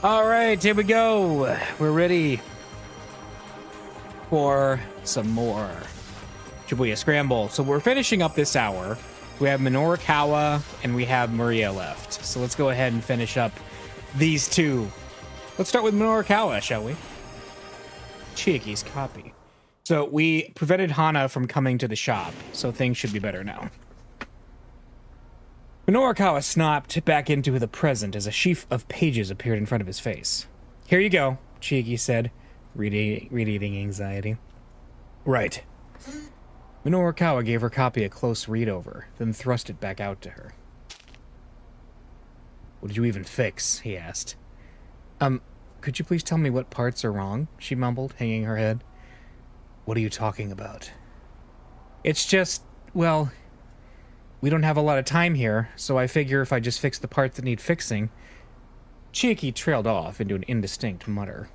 All right, here we go. We're ready for some more Shibuya Scramble. So we're finishing up this hour. We have Minorikawa and we have Maria left. So let's go ahead and finish up these two. Let's start with Minorikawa, shall we? Chiaki's copy. So we prevented Hana from coming to the shop, so things should be better now. Minorikawa snapped back into the present as a sheaf of pages appeared in front of his face. Here you go, Chiaki said, reading anxiety. Right. Minorikawa gave her copy a close read-over, then thrust it back out to her. What did you even fix? He asked. Could you please tell me what parts are wrong? She mumbled, hanging her head. What are you talking about? It's just, well, we don't have a lot of time here, so I figure if I just fix the parts that need fixing. Chiaki trailed off into an indistinct mutter.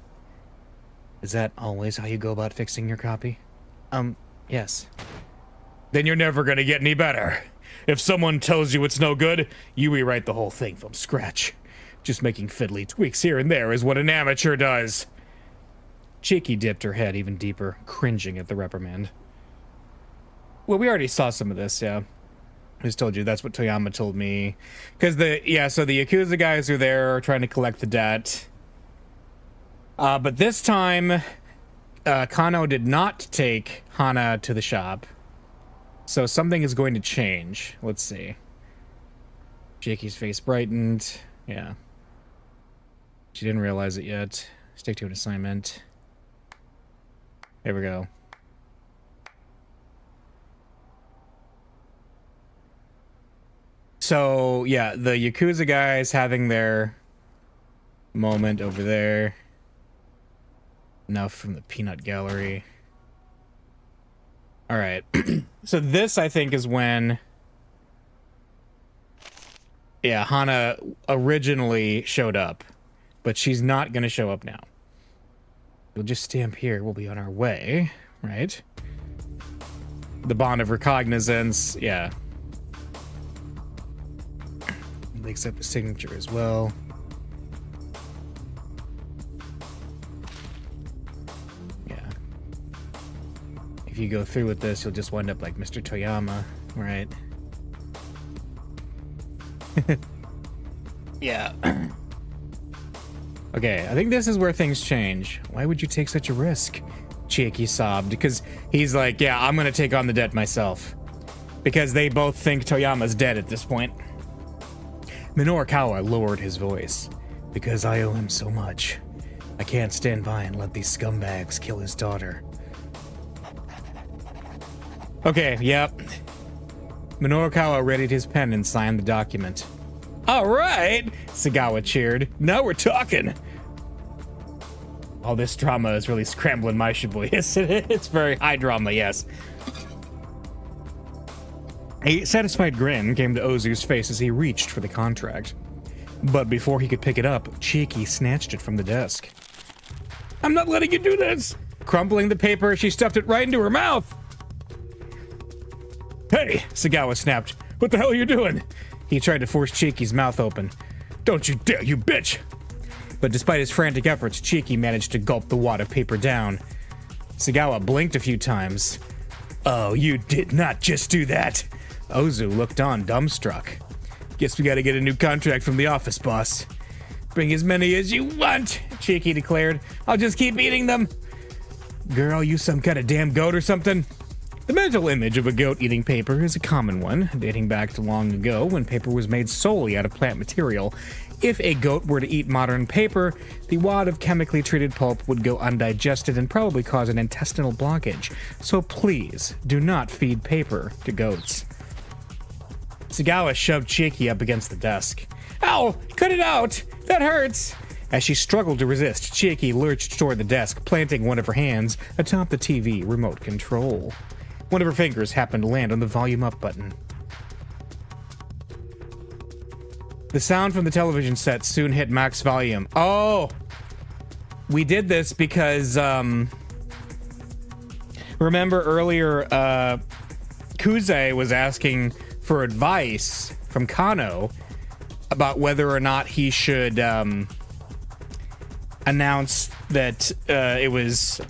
Is that always how you go about fixing your copy? Yes. Then you're never gonna get any better. If someone tells you it's no good, you rewrite the whole thing from scratch. Just making fiddly tweaks here and there is what an amateur does. Chiaki dipped her head even deeper, cringing at the reprimand. Well, we already saw some of this, yeah. I just told you that's what Toyama told me. Because so the Yakuza guys are there trying to collect the debt. But this time, Kano did not take Hana to the shop. So something is going to change. Let's see. Chiaki's face brightened. Yeah. She didn't realize it yet. Stick to an assignment. There we go. So, yeah, the Yakuza guys having their moment over there. Enough from the peanut gallery. Alright. So this, I think, is when... Yeah, Hana originally showed up. But she's not going to show up now. We'll just stamp here. We'll be on our way, right? The bond of recognizance, yeah. Makes up a signature as well. Yeah. If you go through with this, you'll just wind up like Mr. Toyama, right? Yeah. Okay, I think this is where things change. Why would you take such a risk? Chiaki sobbed, because he's like, yeah, I'm gonna take on the debt myself. Because they both think Toyama's dead at this point. Minorikawa lowered his voice. Because I owe him so much. I can't stand by and let these scumbags kill his daughter. Okay, yep. Minorikawa readied his pen and signed the document. All right, Sagawa cheered. Now we're talking. All this drama is really scrambling my Shibuya. It's very high drama, yes. A satisfied grin came to Ozu's face as he reached for the contract. But before he could pick it up, Chiaki snatched it from the desk. I'm not letting you do this! Crumpling the paper, she stuffed it right into her mouth. Hey, Sagawa snapped. What the hell are you doing? He tried to force Chiaki's mouth open. Don't you dare, you bitch! But despite his frantic efforts, Chiaki managed to gulp the wad of paper down. Sagawa blinked a few times. Oh, you did not just do that! Ozu looked on, dumbstruck. Guess we gotta get a new contract from the office, boss. Bring as many as you want, Chiaki declared. I'll just keep eating them. Girl, you some kind of damn goat or something? The mental image of a goat eating paper is a common one, dating back to long ago when paper was made solely out of plant material. If a goat were to eat modern paper, the wad of chemically treated pulp would go undigested and probably cause an intestinal blockage. So please, do not feed paper to goats. Sagawa shoved Chiaki up against the desk. Ow! Cut it out! That hurts! As she struggled to resist, Chiaki lurched toward the desk, planting one of her hands atop the TV remote control. One of her fingers happened to land on the volume up button. The sound from the television set soon hit max volume. Oh! We did this because, remember earlier, Kuze was asking for advice from Kano about whether or not he should, announce that it was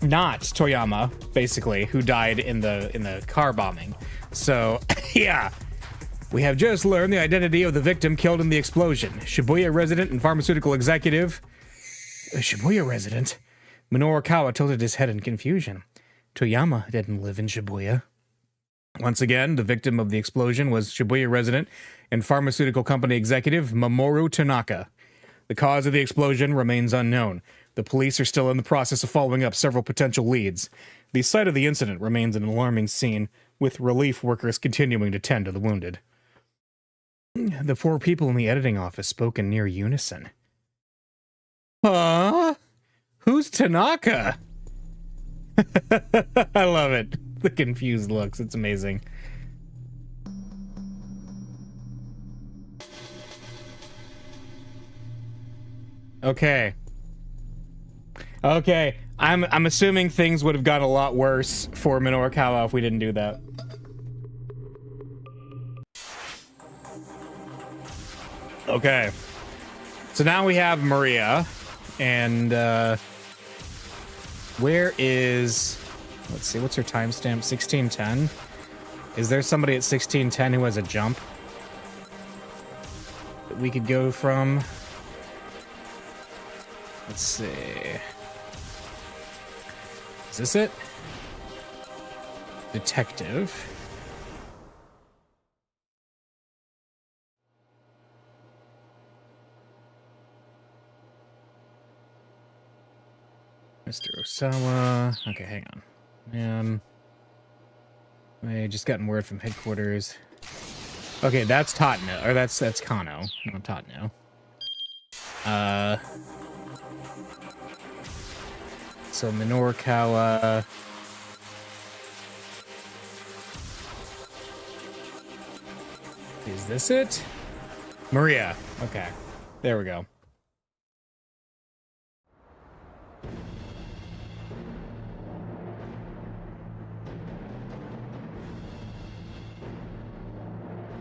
not Toyama, basically, who died in the car bombing. So, yeah. We have just learned the identity of the victim killed in the explosion. Shibuya resident and pharmaceutical executive. A Shibuya resident? Minoru Kawa tilted his head in confusion. Toyama didn't live in Shibuya. Once again, the victim of the explosion was Shibuya resident and pharmaceutical company executive Mamoru Tanaka. The cause of the explosion remains unknown. The police are still in the process of following up several potential leads. The site of the incident remains an alarming scene, with relief workers continuing to tend to the wounded. The 4 people in the editing office spoke in near unison. Huh? Who's Tanaka? I love it. The confused looks. It's amazing. Okay. Okay. I'm assuming things would have gotten a lot worse for Minoru Kawa if we didn't do that. Okay. So now we have Maria, and where is, let's see, what's her timestamp? 1610? Is there somebody at 1610 who has a jump that we could go from? Let's see. Is this it? Detective. Mr. Osawa. Okay, hang on. I just gotten word from headquarters. Okay, that's Totno, or that's Kano, not Totno. So Minoru Kawa. Is this it? Maria. Okay. There we go.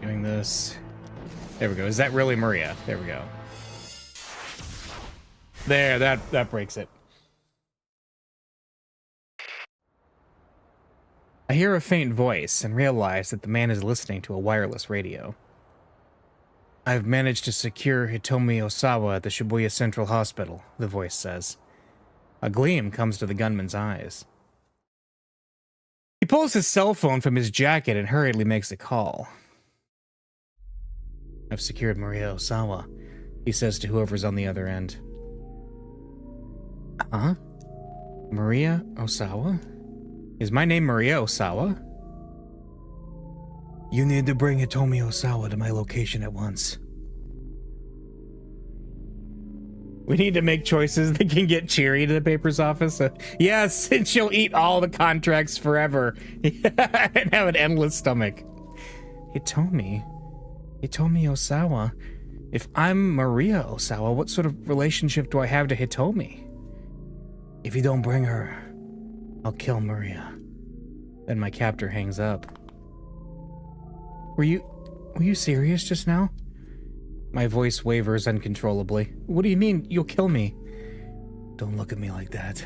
Doing this. There we go. Is that really Maria? There we go. There, that breaks it. I hear a faint voice and realize that the man is listening to a wireless radio. I've managed to secure Hitomi Osawa at the Shibuya Central Hospital, the voice says. A gleam comes to the gunman's eyes. He pulls his cell phone from his jacket and hurriedly makes a call. I've secured Maria Osawa, he says to whoever's on the other end. Huh? Maria Osawa? Is my name Maria Osawa? You need to bring Hitomi Osawa to my location at once. We need to make choices that can get cheery to the paper's office. Yes, and she'll eat all the contracts forever and have an endless stomach. Hitomi Osawa? If I'm Maria Osawa, what sort of relationship do I have to Hitomi? If you don't bring her, I'll kill Maria. Then my captor hangs up. Were you serious just now? My voice wavers uncontrollably. What do you mean, you'll kill me? Don't look at me like that.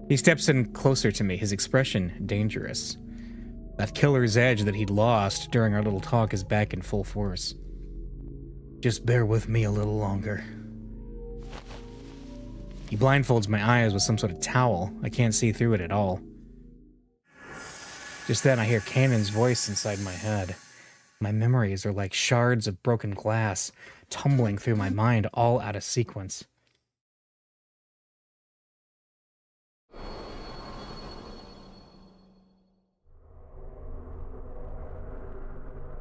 He steps in closer to me, his expression dangerous. That killer's edge that he'd lost during our little talk is back in full force. Just bear with me a little longer. He blindfolds my eyes with some sort of towel. I can't see through it at all. Just then I hear Kanon's voice inside my head. My memories are like shards of broken glass, tumbling through my mind, all out of sequence.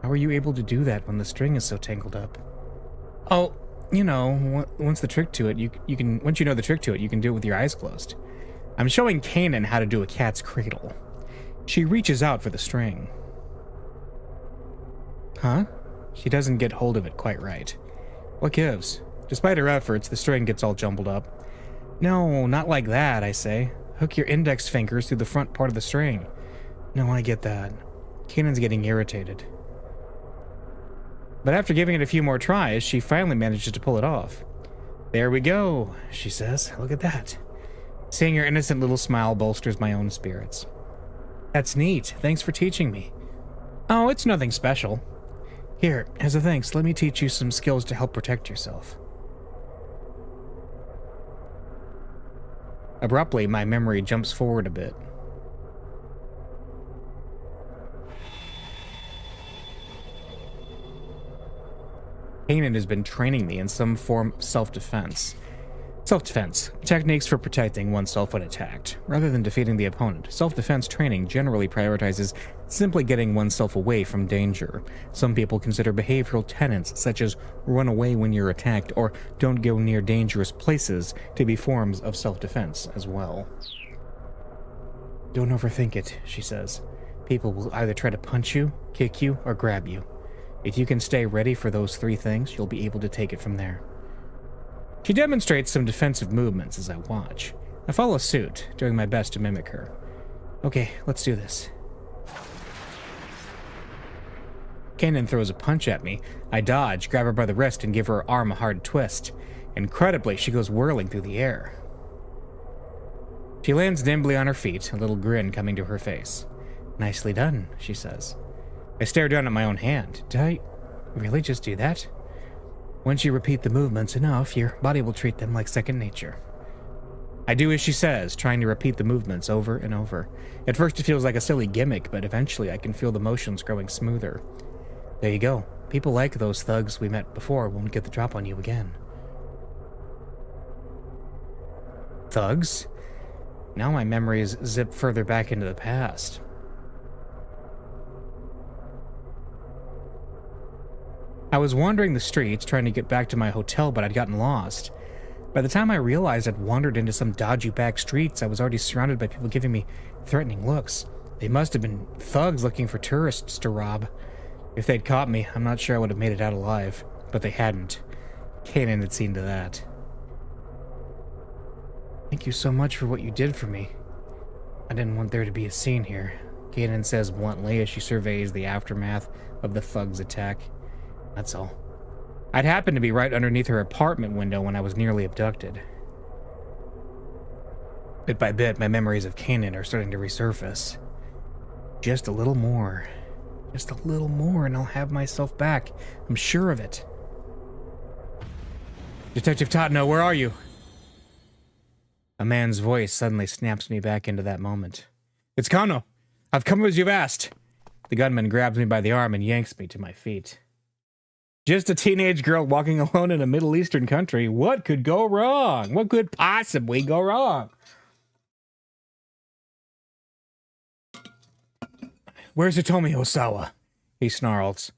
How are you able to do that when the string is so tangled up? Oh, you know, once the trick to it, you can. Once you know the trick to it, you can do it with your eyes closed. I'm showing Kanon how to do a cat's cradle. She reaches out for the string. Huh? She doesn't get hold of it quite right. What gives? Despite her efforts, the string gets all jumbled up. No, not like that, I say. Hook your index fingers through the front part of the string. No, I get that. Kanon's getting irritated. But after giving it a few more tries, she finally manages to pull it off. "There we go," she says. "Look at that." Seeing her innocent little smile bolsters my own spirits. "That's neat. Thanks for teaching me." "Oh, it's nothing special. Here, as a thanks, let me teach you some skills to help protect yourself." Abruptly, my memory jumps forward a bit. Kanan has been training me in some form of self-defense. Self-defense. Techniques for protecting oneself when attacked. Rather than defeating the opponent, self-defense training generally prioritizes simply getting oneself away from danger. Some people consider behavioral tenets such as run away when you're attacked or don't go near dangerous places to be forms of self-defense as well. "Don't overthink it," she says. "People will either try to punch you, kick you, or grab you. If you can stay ready for those three things, you'll be able to take it from there." She demonstrates some defensive movements as I watch. I follow suit, doing my best to mimic her. "Okay, let's do this." Kanan throws a punch at me. I dodge, grab her by the wrist, and give her arm a hard twist. Incredibly, she goes whirling through the air. She lands nimbly on her feet, a little grin coming to her face. "Nicely done," she says. I stare down at my own hand. Did I really just do that? Once you repeat the movements enough, your body will treat them like second nature. I do as she says, trying to repeat the movements over and over. At first it feels like a silly gimmick, but eventually I can feel the motions growing smoother. There you go. People like those thugs we met before won't get the drop on you again. Thugs? Now my memories zip further back into the past. I was wandering the streets trying to get back to my hotel, but I'd gotten lost. By the time I realized I'd wandered into some dodgy back streets, I was already surrounded by people giving me threatening looks. They must have been thugs looking for tourists to rob. If they'd caught me, I'm not sure I would have made it out alive, but they hadn't. Kanan had seen to that. "Thank you so much for what you did for me. I didn't want there to be a scene here," Kanan says bluntly as she surveys the aftermath of the thugs' attack. That's all. I'd happened to be right underneath her apartment window when I was nearly abducted. Bit by bit, my memories of Kanan are starting to resurface. Just a little more. Just a little more and I'll have myself back. I'm sure of it. "Detective Totno, where are you?" A man's voice suddenly snaps me back into that moment. "It's Kano. I've come as you've asked." The gunman grabs me by the arm and yanks me to my feet. Just a teenage girl walking alone in a Middle Eastern country. What could go wrong? What could possibly go wrong? "Where's Hitomi Osawa?" he snarls.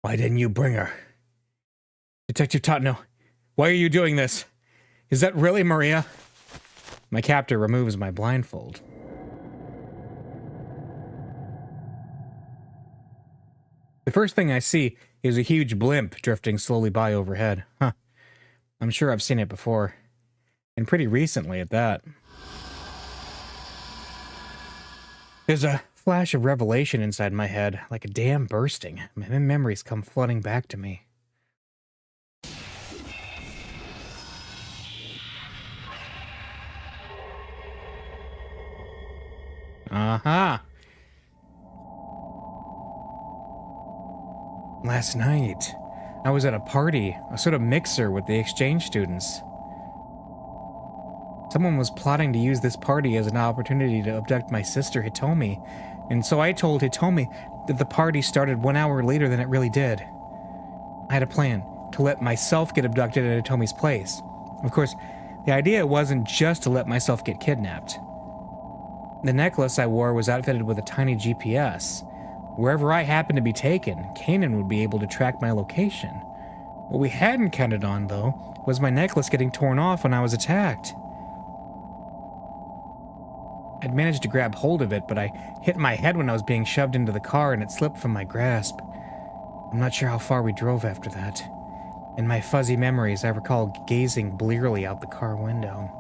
"Why didn't you bring her?" "Detective Totno, why are you doing this? Is that really Maria?" My captor removes my blindfold. The first thing I see is a huge blimp drifting slowly by overhead. Huh. I'm sure I've seen it before. And pretty recently at that. There's a flash of revelation inside my head, like a dam bursting. My memories come flooding back to me. Aha! Last night, I was at a party, a sort of mixer with the exchange students. Someone was plotting to use this party as an opportunity to abduct my sister, Hitomi, and so I told Hitomi that the party started 1 hour later than it really did. I had a plan to let myself get abducted at Hitomi's place. Of course, the idea wasn't just to let myself get kidnapped. The necklace I wore was outfitted with a tiny GPS. Wherever I happened to be taken, Kanan would be able to track my location. What we hadn't counted on, though, was my necklace getting torn off when I was attacked. I'd managed to grab hold of it, but I hit my head when I was being shoved into the car and it slipped from my grasp. I'm not sure how far we drove after that. In my fuzzy memories, I recall gazing blearily out the car window.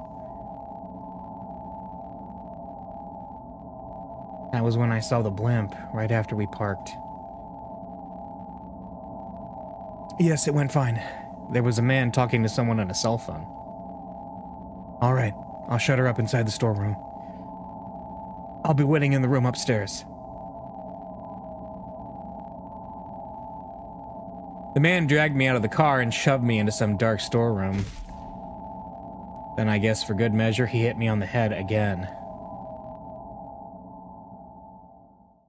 That was when I saw the blimp, right after we parked. Yes, it went fine. There was a man talking to someone on a cell phone. All right, I'll shut her up inside the storeroom. I'll be waiting in the room upstairs. The man dragged me out of the car and shoved me into some dark storeroom. Then I guess for good measure, he hit me on the head again.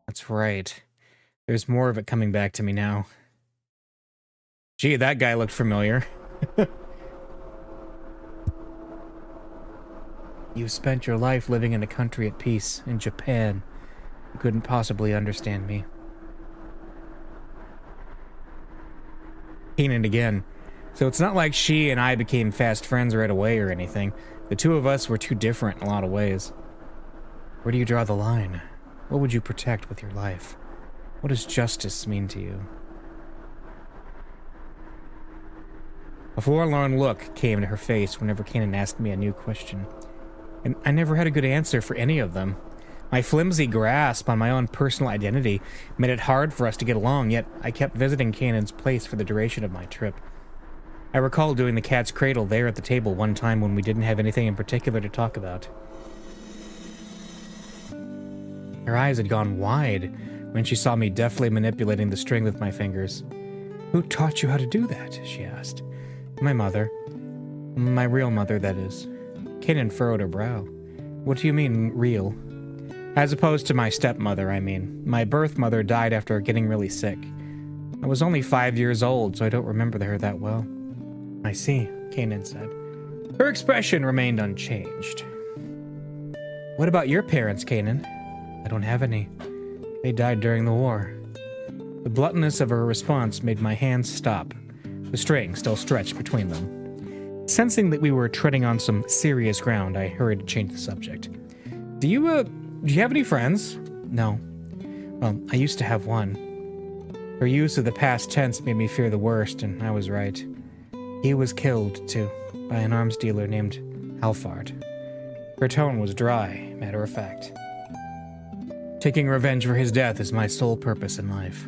That's right. There's more of it coming back to me now. Gee, that guy looked familiar. You spent your life living in a country at peace, in Japan. You couldn't possibly understand me. Kanan again. So it's not like she and I became fast friends right away or anything. The two of us were too different in a lot of ways. Where do you draw the line? What would you protect with your life? What does justice mean to you? A forlorn look came to her face whenever Kanan asked me a new question. And I never had a good answer for any of them. My flimsy grasp on my own personal identity made it hard for us to get along, yet I kept visiting Kanan's place for the duration of my trip. I recall doing the cat's cradle there at the table one time when we didn't have anything in particular to talk about. Her eyes had gone wide when she saw me deftly manipulating the string with my fingers. Who taught you how to do that? She asked. My mother. My real mother, that is. Kanan furrowed her brow. What do you mean, real? As opposed to my stepmother, I mean. My birth mother died after getting really sick. I was only 5 years old, so I don't remember her that well. I see, Kanan said. Her expression remained unchanged. What about your parents, Kanan? I don't have any. They died during the war. The bluntness of her response made my hands stop, the string still stretched between them. Sensing that we were treading on some serious ground, I hurried to change the subject. Do you have any friends? No. Well, I used to have one. Her use of the past tense made me fear the worst, and I was right. He was killed, too, by an arms dealer named Alfart. Her tone was dry, matter of fact. Taking revenge for his death is my sole purpose in life.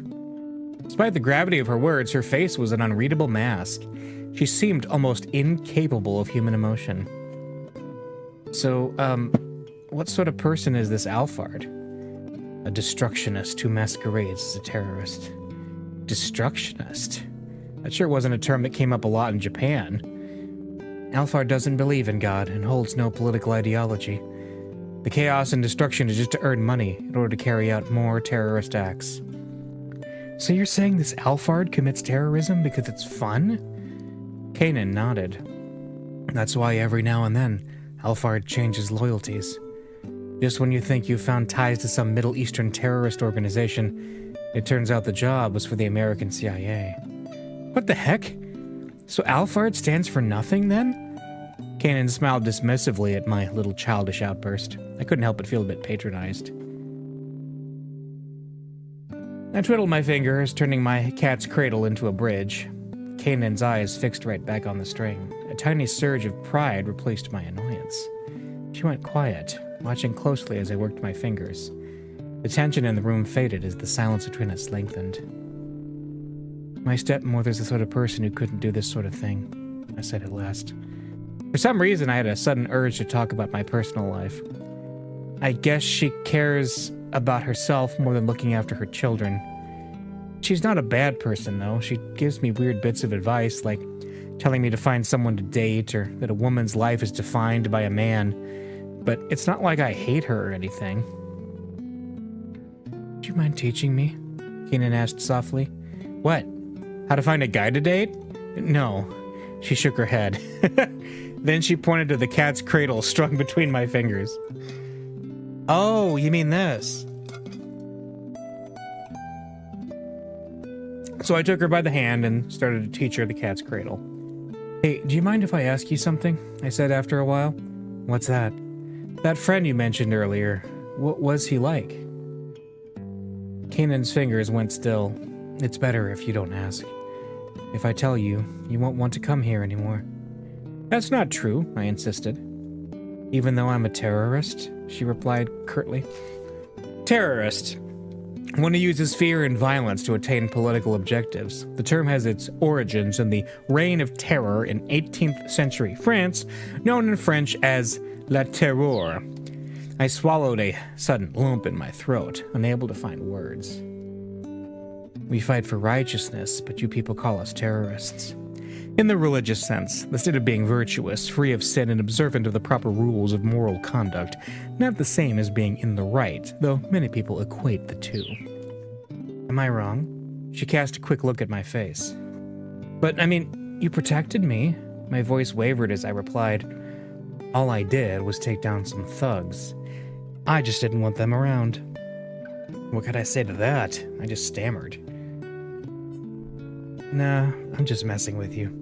Despite the gravity of her words, her face was an unreadable mask. She seemed almost incapable of human emotion. So, what sort of person is this Alfard? A destructionist who masquerades as a terrorist. Destructionist? That sure wasn't a term that came up a lot in Japan. Alfard doesn't believe in God and holds no political ideology. The chaos and destruction is just to earn money in order to carry out more terrorist acts. So you're saying this Alfard commits terrorism because it's fun? Kanan nodded. That's why every now and then, Alfard changes loyalties. Just when you think you've found ties to some Middle Eastern terrorist organization, it turns out the job was for the American CIA. What the heck? So Alfard stands for nothing, then? Kanan smiled dismissively at my little childish outburst. I couldn't help but feel a bit patronized. I twiddled my fingers, turning my cat's cradle into a bridge. Kanan's eyes fixed right back on the string. A tiny surge of pride replaced my annoyance. She went quiet, watching closely as I worked my fingers. The tension in the room faded as the silence between us lengthened. My stepmother's the sort of person who couldn't do this sort of thing, I said at last. For some reason, I had a sudden urge to talk about my personal life. I guess she cares about herself more than looking after her children. She's not a bad person, though. She gives me weird bits of advice, like telling me to find someone to date, or that a woman's life is defined by a man. But it's not like I hate her or anything. Do you mind teaching me? Kanan asked softly. What? How to find a guy to date? No. She shook her head. Then she pointed to the cat's cradle strung between my fingers. Oh, you mean this? So I took her by the hand and started to teach her the cat's cradle. Hey, do you mind if I ask you something? I said after a while. What's that? That friend you mentioned earlier, what was he like? Kanan's fingers went still. It's better if you don't ask. If I tell you, you won't want to come here anymore. That's not true, I insisted. Even though I'm a terrorist, she replied curtly. Terrorist? One who uses fear and violence to attain political objectives. The term has its origins in the Reign of Terror in 18th century France, known in French as La Terreur. I swallowed a sudden lump in my throat, unable to find words. We fight for righteousness, but you people call us terrorists. In the religious sense, the state of being virtuous, free of sin, and observant of the proper rules of moral conduct, not the same as being in the right, though many people equate the two. Am I wrong? She cast a quick look at my face. But, I mean, you protected me. My voice wavered as I replied, all I did was take down some thugs. I just didn't want them around. What could I say to that? I just stammered. Nah, I'm just messing with you.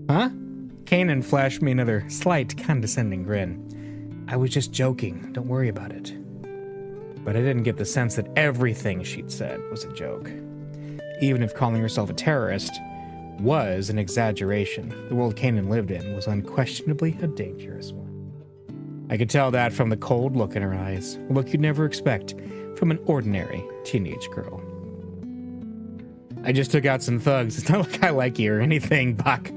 Huh? Kanan flashed me another slight, condescending grin. I was just joking. Don't worry about it. But I didn't get the sense that everything she'd said was a joke. Even if calling herself a terrorist was an exaggeration, the world Kanan lived in was unquestionably a dangerous one. I could tell that from the cold look in her eyes, a look you'd never expect from an ordinary teenage girl. I just took out some thugs. It's not like I like you or anything, Bak.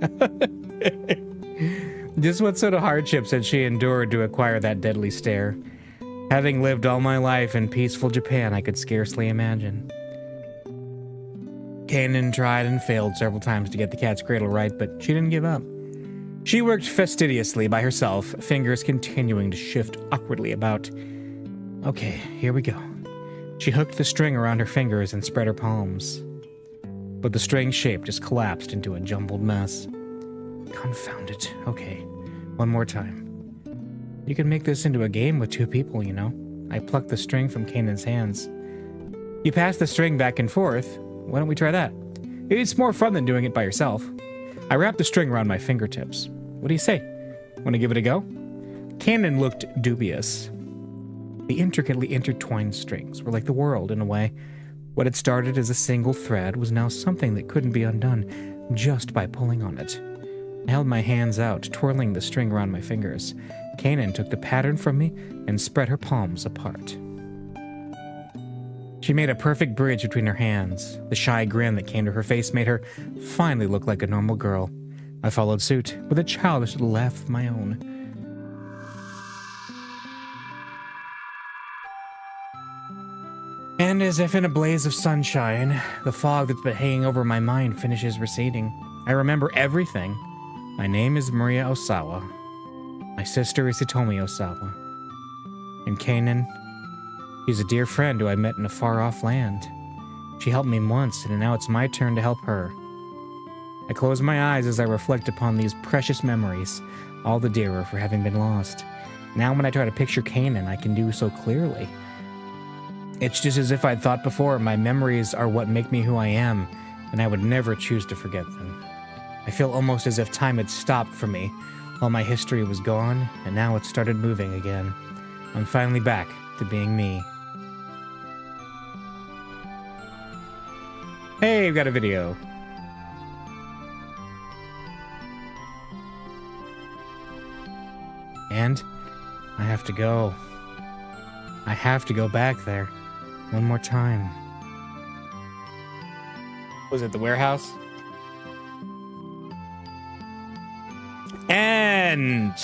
Just what sort of hardships had she endured to acquire that deadly stare? Having lived all my life in peaceful Japan, I could scarcely imagine. Kanan tried and failed several times to get the cat's cradle right, but she didn't give up. She worked fastidiously by herself, fingers continuing to shift awkwardly about. Okay, here we go. She hooked the string around her fingers and spread her palms. But the string shape just collapsed into a jumbled mess. Confound it. Okay, one more time. You can make this into a game with two people, you know. I plucked the string from Kanan's hands. You pass the string back and forth. Why don't we try that? It's more fun than doing it by yourself. I wrapped the string around my fingertips. What do you say? Want to give it a go? Kanan looked dubious. The intricately intertwined strings were like the world in a way. What had started as a single thread was now something that couldn't be undone just by pulling on it. I held my hands out, twirling the string around my fingers. Kanan took the pattern from me and spread her palms apart. She made a perfect bridge between her hands. The shy grin that came to her face made her finally look like a normal girl. I followed suit with a childish little laugh of my own. And as if in a blaze of sunshine, the fog that's been hanging over my mind finishes receding. I remember everything. My name is Maria Osawa. My sister is Hitomi Osawa. And Kanan, she's a dear friend who I met in a far-off land. She helped me once, and now it's my turn to help her. I close my eyes as I reflect upon these precious memories, all the dearer for having been lost. Now when I try to picture Kanan, I can do so clearly. It's just as if I'd thought before, my memories are what make me who I am, and I would never choose to forget them. I feel almost as if time had stopped for me. All my history was gone, and now it started moving again. I'm finally back to being me. Hey, we've got a video. And I have to go. I have to go back there. One more time. Was it the warehouse? End.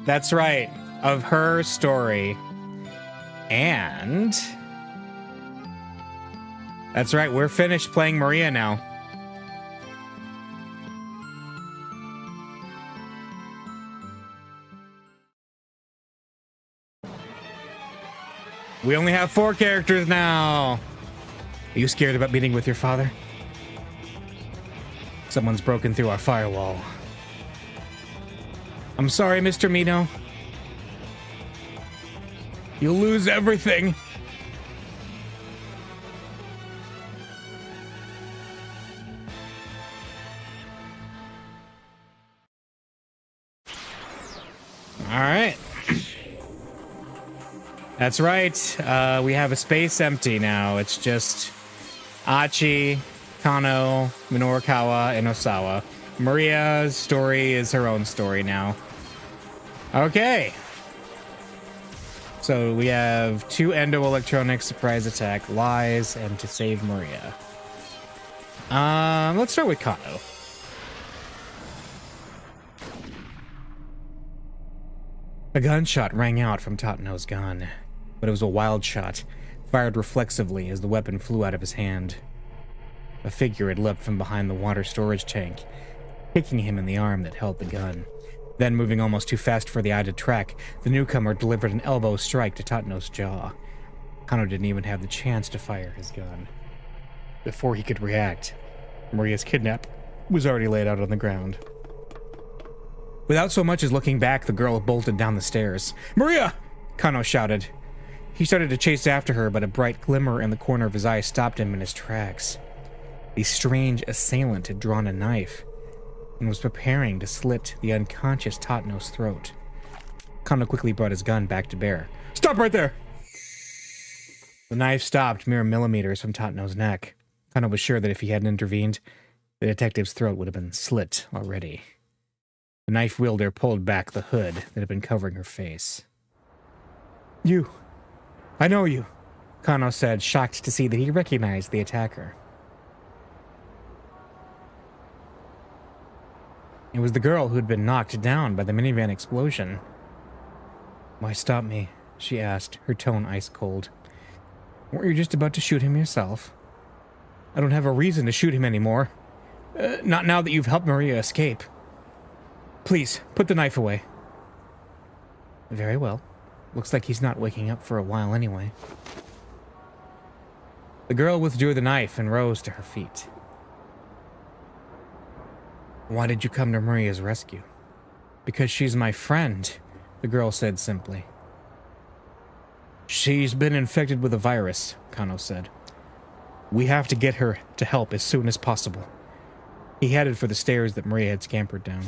That's right. Of her story. And that's right. We're finished playing Maria now. We only have 4 characters now. Are you scared about meeting with your father? Someone's broken through our firewall. I'm sorry, Mr. Mino. You'll lose everything. All right. That's right. We have a space empty now. It's just Achi, Kano, Minorikawa, and Osawa. Maria's story is her own story now. Okay. So we have 2 endo-electronic surprise attack, lies, and to save Maria. Let's start with Kano. A gunshot rang out from Tatano's gun, but it was a wild shot, fired reflexively as the weapon flew out of his hand. A figure had leapt from behind the water storage tank, kicking him in the arm that held the gun. Then, moving almost too fast for the eye to track, the newcomer delivered an elbow strike to Tatano's jaw. Kano didn't even have the chance to fire his gun. Before he could react, Maria's kidnap was already laid out on the ground. Without so much as looking back, the girl bolted down the stairs. "Maria!" Kano shouted. He started to chase after her, but a bright glimmer in the corner of his eye stopped him in his tracks. The strange assailant had drawn a knife and was preparing to slit the unconscious Tatano's throat. Kano quickly brought his gun back to bear. "Stop right there!" The knife stopped mere millimeters from Tatano's neck. Kano was sure that if he hadn't intervened, the detective's throat would have been slit already. The knife wielder pulled back the hood that had been covering her face. "You. I know you," Kano said, shocked to see that he recognized the attacker. It was the girl who had been knocked down by the minivan explosion. "Why stop me?" she asked, her tone ice cold. "Weren't you just about to shoot him yourself?" "I don't have a reason to shoot him anymore. Not now that you've helped Maria escape. Please, put the knife away." "Very well. Looks like he's not waking up for a while anyway." The girl withdrew the knife and rose to her feet. "Why did you come to Maria's rescue?" "Because she's my friend," the girl said simply. "She's been infected with a virus," Kano said. "We have to get her to help as soon as possible." He headed for the stairs that Maria had scampered down.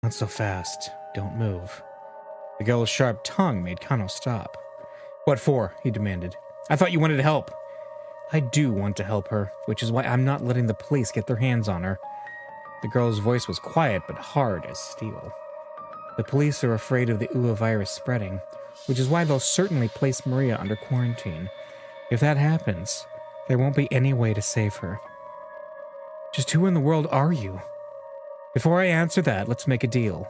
"Not so fast. Don't move." The girl's sharp tongue made Kano stop. "What for?" he demanded. "I thought you wanted to help." "I do want to help her, which is why I'm not letting the police get their hands on her." The girl's voice was quiet but hard as steel. "The police are afraid of the UA virus spreading, which is why they'll certainly place Maria under quarantine. If that happens, there won't be any way to save her." "Just who in the world are you?" "Before I answer that, let's make a deal."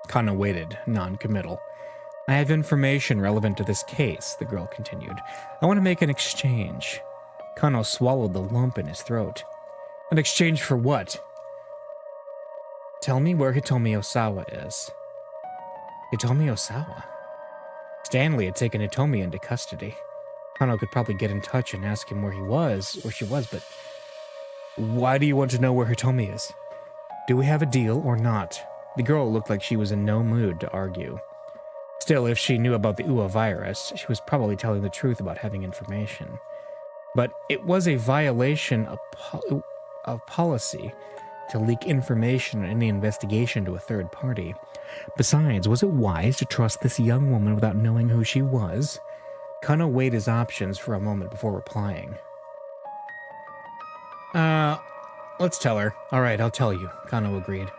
Kano waited, non-committal. "I have information relevant to this case," the girl continued. "I want to make an exchange." Kano swallowed the lump in his throat. "An exchange for what?" "Tell me where Hitomi Osawa is." "Hitomi Osawa?" Stanley had taken Hitomi into custody. Kano could probably get in touch and ask him where she was, but why do you want to know where Hitomi is? Do we have a deal or not? The girl looked like she was in no mood to argue. Still, if she knew about the UA virus, she was probably telling the truth about having information. But it was a violation of policy to leak information on any investigation to a third party. Besides, was it wise to trust this young woman without knowing who she was? Kano weighed his options for a moment before replying. Let's tell her." "All right, I'll tell you," Kano agreed.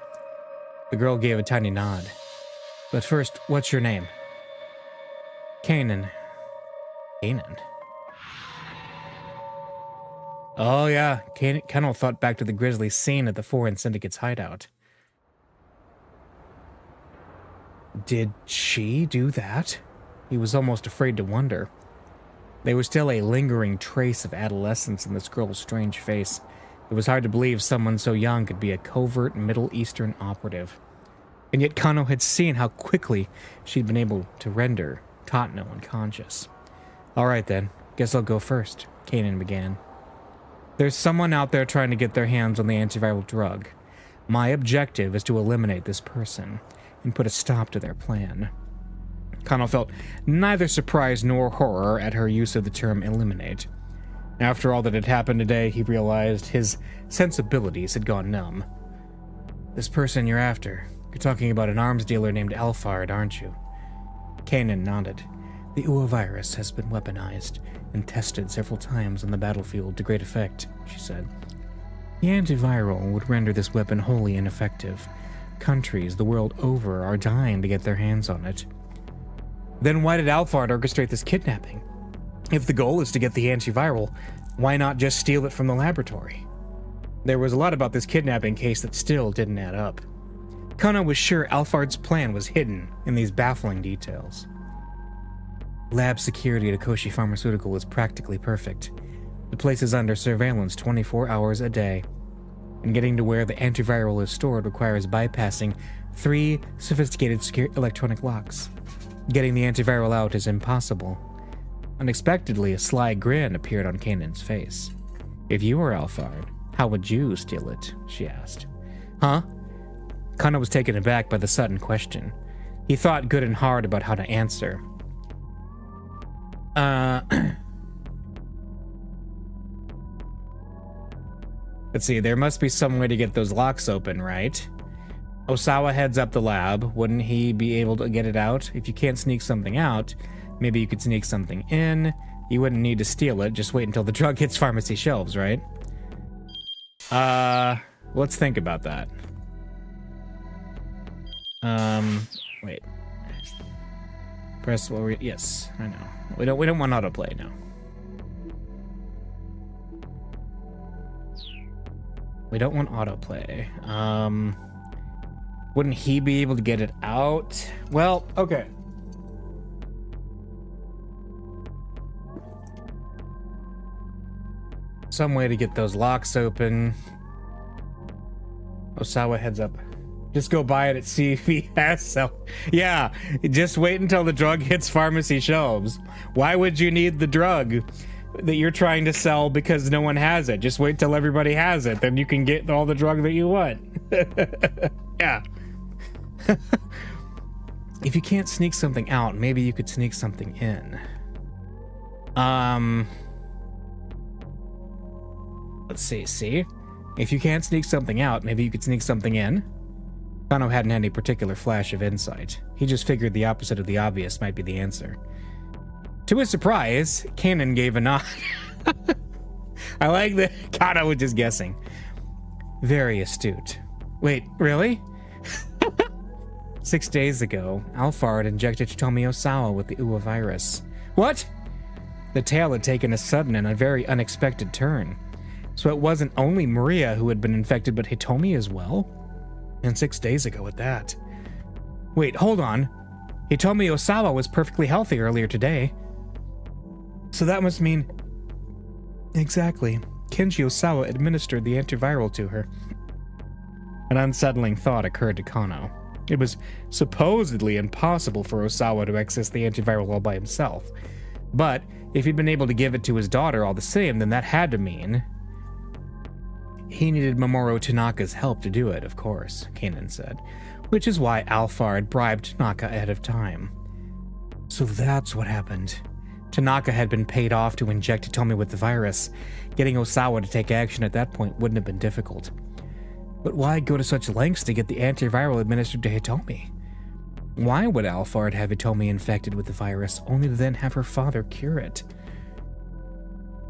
The girl gave a tiny nod. "But first, what's your name?" "Kanan." "Kanan?" Oh yeah, Kano thought back to the grisly scene at the Foreign Syndicate's hideout. Did she do that? He was almost afraid to wonder. There was still a lingering trace of adolescence in this girl's strange face. It was hard to believe someone so young could be a covert Middle Eastern operative. And yet Kano had seen how quickly she'd been able to render Tatano unconscious. "All right then, guess I'll go first," Kanan began. "There's someone out there trying to get their hands on the antiviral drug. My objective is to eliminate this person and put a stop to their plan." Kano felt neither surprise nor horror at her use of the term eliminate. After all that had happened today, he realized his sensibilities had gone numb. "This person you're after, you're talking about an arms dealer named Alfart, aren't you?" Kanan nodded. "The UA virus has been weaponized and tested several times on the battlefield to great effect," she said. "The antiviral would render this weapon wholly ineffective. Countries the world over are dying to get their hands on it. Then why did Alfard orchestrate this kidnapping? If the goal is to get the antiviral, why not just steal it from the laboratory? There was a lot about this kidnapping case that still didn't add up. Kano was sure Alfard's plan was hidden in these baffling details. Lab security at Akoshi Pharmaceutical is practically perfect. The place is under surveillance 24 hours a day, and getting to where the antiviral is stored requires bypassing 3 sophisticated secure electronic locks. Getting the antiviral out is impossible. Unexpectedly, a sly grin appeared on Kanan's face. If you were Alfard, how would you steal it? She asked. Huh? Kano was taken aback by the sudden question. He thought good and hard about how to answer. Let's see, there must be some way to get those locks open, right? Osawa heads up the lab. Wouldn't he be able to get it out? If you can't sneak something out, maybe you could sneak something in. You wouldn't need to steal it. Just wait until the drug hits pharmacy shelves, right? Let's think about that. Wait. Press what we... Yes, I know. We don't want autoplay now. We don't want autoplay. Wouldn't he be able to get it out? Well, okay. Some way to get those locks open. Osawa heads up. Just go buy it at see if he has some. Yeah, just wait until the drug hits pharmacy shelves. Why would you need the drug that you're trying to sell because no one has it? Just wait till everybody has it, then you can get all the drug that you want. Yeah. If you can't sneak something out, maybe you could sneak something in. Let's see. If you can't sneak something out, maybe you could sneak something in. Kano hadn't had any particular flash of insight. He just figured the opposite of the obvious might be the answer. To his surprise, Kanan gave a nod. I like that Kano was just guessing. Very astute. Wait, really? 6 days ago, Alfard injected Hitomi Osawa with the Uwa virus. What? The tale had taken a sudden and a very unexpected turn. So it wasn't only Maria who had been infected, but Hitomi as well? And 6 days ago at that. Wait, hold on. Hitomi Osawa was perfectly healthy earlier today. So that must mean... Exactly. Kenji Osawa administered the antiviral to her. An unsettling thought occurred to Kano. It was supposedly impossible for Osawa to access the antiviral all by himself. But if he'd been able to give it to his daughter all the same, then that had to mean... He needed Mamoru Tanaka's help to do it, of course, Kanan said, which is why Alfard bribed Tanaka ahead of time. So that's what happened. Tanaka had been paid off to inject Hitomi with the virus. Getting Osawa to take action at that point wouldn't have been difficult. But why go to such lengths to get the antiviral administered to Hitomi? Why would Alfard have Hitomi infected with the virus, only to then have her father cure it?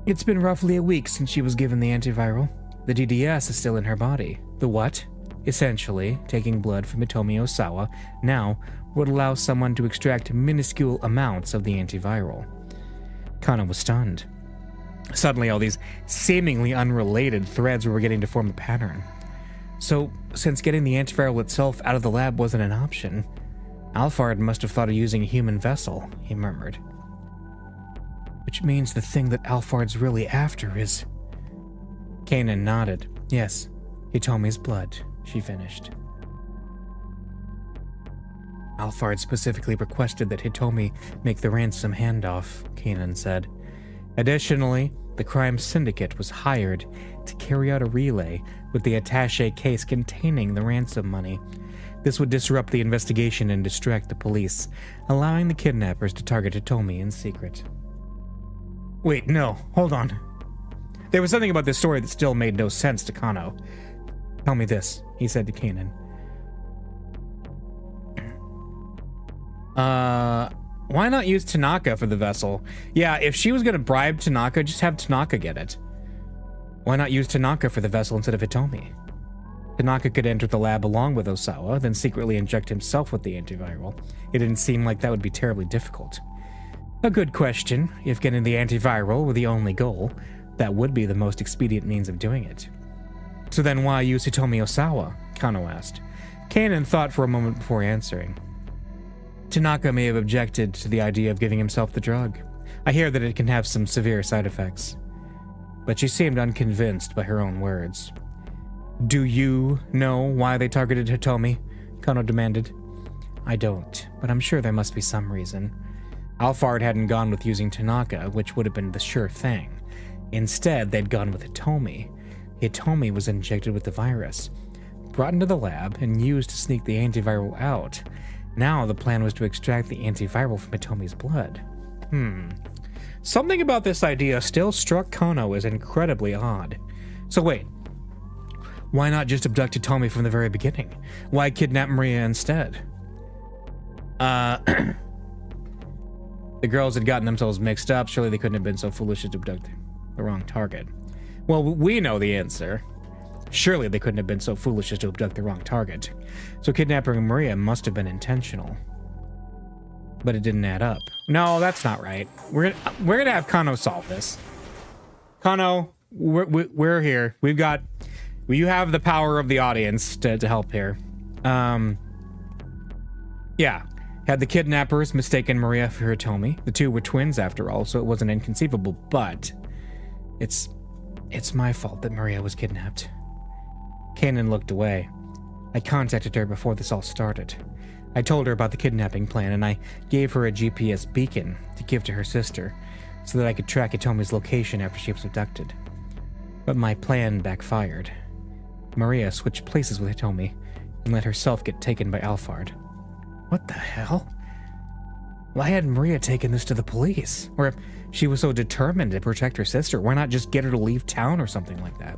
It's been roughly a week since she was given the antiviral. The DDS is still in her body. The what? Essentially, taking blood from Hitomi Osawa now would allow someone to extract minuscule amounts of the antiviral. Kano was stunned. Suddenly, all these seemingly unrelated threads were beginning to form a pattern. So, since getting the antiviral itself out of the lab wasn't an option, Alfard must have thought of using a human vessel, he murmured. Which means the thing that Alfard's really after is... Kanan nodded. Yes, Hitomi's blood, she finished. Alfard specifically requested that Hitomi make the ransom handoff, Kanan said. Additionally, the crime syndicate was hired to carry out a relay with the attaché case containing the ransom money. This would disrupt the investigation and distract the police, allowing the kidnappers to target Hitomi in secret. Wait, no, hold on. There was something about this story that still made no sense to Kano. Tell me this, he said to Kanan. Why not use Tanaka for the vessel? Yeah, if she was gonna bribe Tanaka, just have Tanaka get it. Why not use Tanaka for the vessel instead of Hitomi? Tanaka could enter the lab along with Osawa, then secretly inject himself with the antiviral. It didn't seem like that would be terribly difficult. A good question. If getting the antiviral were the only goal, that would be the most expedient means of doing it. So then why use Hitomi Osawa? Kano asked. Kanan thought for a moment before answering. Tanaka may have objected to the idea of giving himself the drug. I hear that it can have some severe side effects. But she seemed unconvinced by her own words. Do you know why they targeted Hitomi? Kano demanded. I don't, but I'm sure there must be some reason. Alfart hadn't gone with using Tanaka, which would have been the sure thing. Instead, they'd gone with Hitomi. Hitomi was injected with the virus, brought into the lab, and used to sneak the antiviral out. Now the plan was to extract the antiviral from Hitomi's blood. Something about this idea still struck Kano as incredibly odd. So wait, why not just abduct Hitomi from the very beginning? Why kidnap Maria instead? The girls had gotten themselves mixed up. Surely they couldn't have been so foolish as to abduct the wrong target. Well, we know the answer. Surely they couldn't have been so foolish as to abduct the wrong target. So kidnapping Maria must have been intentional. But it didn't add up. No, that's not right. We're gonna have Kano solve this. Kano, we're here. You have the power of the audience to help here. Yeah. Had the kidnappers mistaken Maria for Hitomi? The two were twins after all, so it wasn't inconceivable, but it's my fault that Maria was kidnapped. Kanan looked away. I contacted her before this all started. I told her about the kidnapping plan, and I gave her a GPS beacon to give to her sister so that I could track Hitomi's location after she was abducted. But my plan backfired. Maria switched places with Hitomi and let herself get taken by Alfart. What the hell? Why hadn't Maria taken this to the police? Or if she was so determined to protect her sister, why not just get her to leave town or something like that?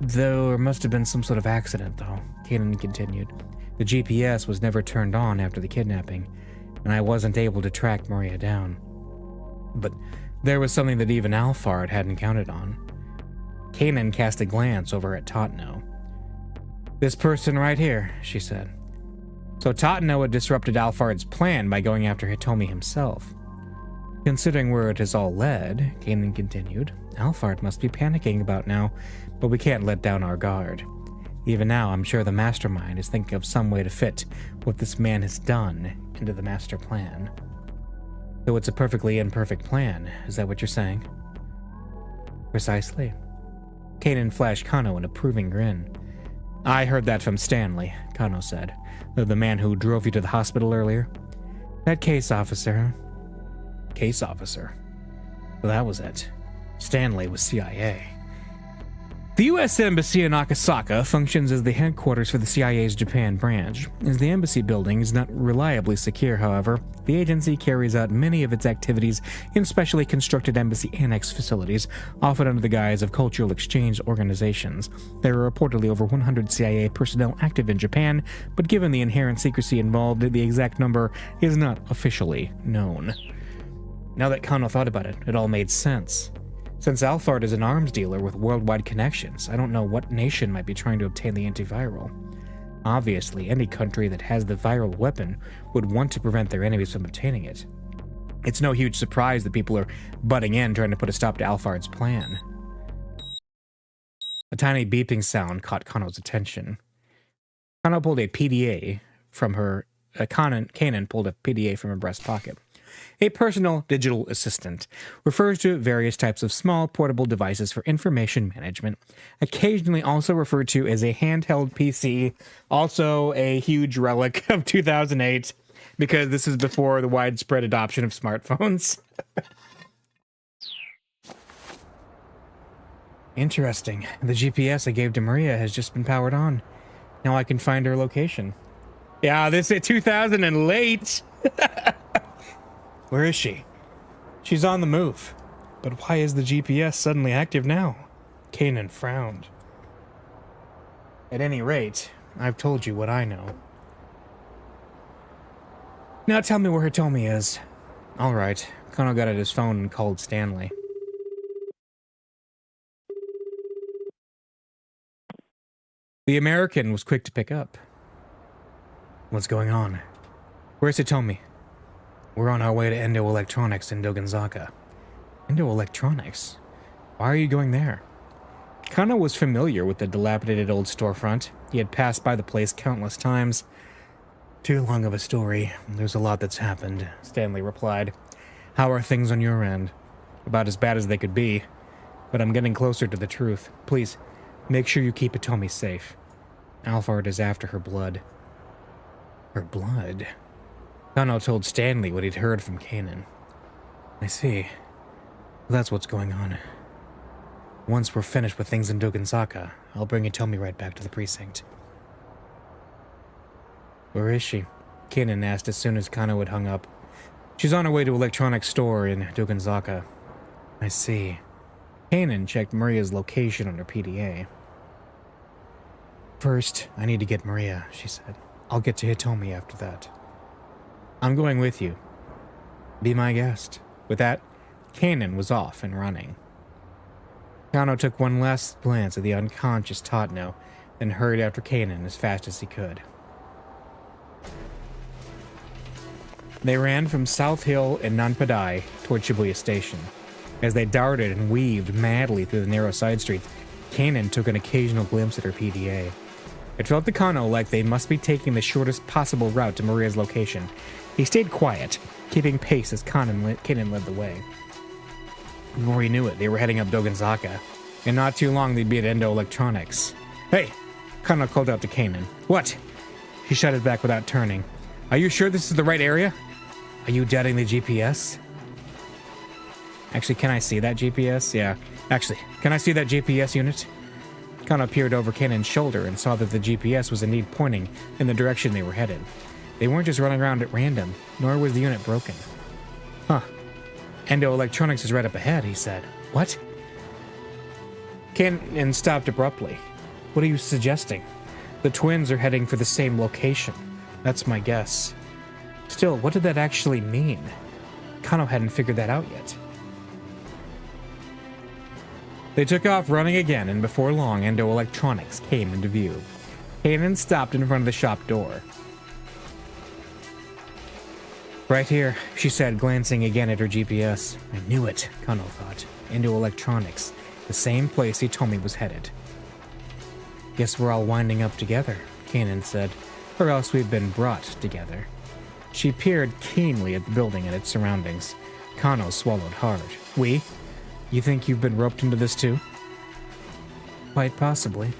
There must have been some sort of accident, though, Kanan continued. The GPS was never turned on after the kidnapping, and I wasn't able to track Maria down. But there was something that even Alfart hadn't counted on. Kanan cast a glance over at Totno. This person right here, she said. So Totno had disrupted Alfart's plan by going after Hitomi himself. Considering where it has all led, Kanan continued, Alfart must be panicking about now, but we can't let down our guard. Even now, I'm sure the mastermind is thinking of some way to fit what this man has done into the master plan. Though it's a perfectly imperfect plan, is that what you're saying? Precisely. Kanan flashed Kano an approving grin. I heard that from Stanley, Kano said. The man who drove you to the hospital earlier? That case officer. Case officer? Well, that was it. Stanley was CIA. The U.S. Embassy in Akasaka functions as the headquarters for the CIA's Japan branch. As the embassy building is not reliably secure, however, the agency carries out many of its activities in specially constructed embassy annex facilities, often under the guise of cultural exchange organizations. There are reportedly over 100 CIA personnel active in Japan, but given the inherent secrecy involved, the exact number is not officially known. Now that Kano thought about it, it all made sense. Since Alfart is an arms dealer with worldwide connections, I don't know what nation might be trying to obtain the antiviral. Obviously, any country that has the viral weapon would want to prevent their enemies from obtaining it. It's no huge surprise that people are butting in trying to put a stop to Alfart's plan. A tiny beeping sound caught Kano's attention. Kano pulled a PDA from her... Kanan pulled a PDA from her breast pocket. A personal digital assistant refers to various types of small portable devices for information management, occasionally also referred to as a handheld PC, also a huge relic of 2008, because this is before the widespread adoption of smartphones. Interesting. The GPS I gave to Maria has just been powered on. Now I can find her location. Yeah, this is 2000 and late. Where is she? She's on the move. But why is the GPS suddenly active now? Kanan frowned. At any rate, I've told you what I know. Now tell me where Hitomi is. Alright, Kano got at his phone and called Stanley. The American was quick to pick up. What's going on? Where's Hitomi? We're on our way to Endo Electronics in Dogenzaka. Endo Electronics? Why are you going there? Kano was familiar with the dilapidated old storefront. He had passed by the place countless times. Too long of a story. There's a lot that's happened, Stanley replied. How are things on your end? About as bad as they could be. But I'm getting closer to the truth. Please, make sure you keep Hitomi safe. Alfart is after her blood. Her blood? Kano told Stanley what he'd heard from Kanan. I see. That's what's going on. Once we're finished with things in Dogenzaka, I'll bring Hitomi right back to the precinct. Where is she? Kanan asked as soon as Kano had hung up. She's on her way to electronics store in Dogenzaka. I see. Kanan checked Maria's location on her PDA. First, I need to get Maria, she said. I'll get to Hitomi after that. I'm going with you. Be my guest. With that, Kanan was off and running. Kano took one last glance at the unconscious Tatno, then hurried after Kanan as fast as he could. They ran from South Hill and Nanpadai toward Shibuya Station. As they darted and weaved madly through the narrow side streets, Kanan took an occasional glimpse at her PDA. It felt to Kano like they must be taking the shortest possible route to Maria's location. He stayed quiet, keeping pace as Kanan led the way. Before he knew it, they were heading up Dogenzaka. In not too long, they'd be at Endo Electronics. Hey! Kano called out to Kanan. What? He shouted back without turning. Are you sure this is the right area? Are you doubting the GPS? Actually, can I see that GPS? Yeah. Actually, can I see that GPS unit? Kano peered over Kanan's shoulder and saw that the GPS was indeed pointing in the direction they were headed. They weren't just running around at random, nor was the unit broken. Huh. Endo Electronics is right up ahead, he said. What? Kanan stopped abruptly. What are you suggesting? The twins are heading for the same location. That's my guess. Still, what did that actually mean? Kano hadn't figured that out yet. They took off running again, and before long, Endo Electronics came into view. Kanan stopped in front of the shop door. Right here, she said, glancing again at her GPS. I knew it, Kano thought. Endo Electronics, the same place Hitomi was headed. Guess we're all winding up together, Kanan said, or else we've been brought together. She peered keenly at the building and its surroundings. Kano swallowed hard. We? You think you've been roped into this too? Quite possibly.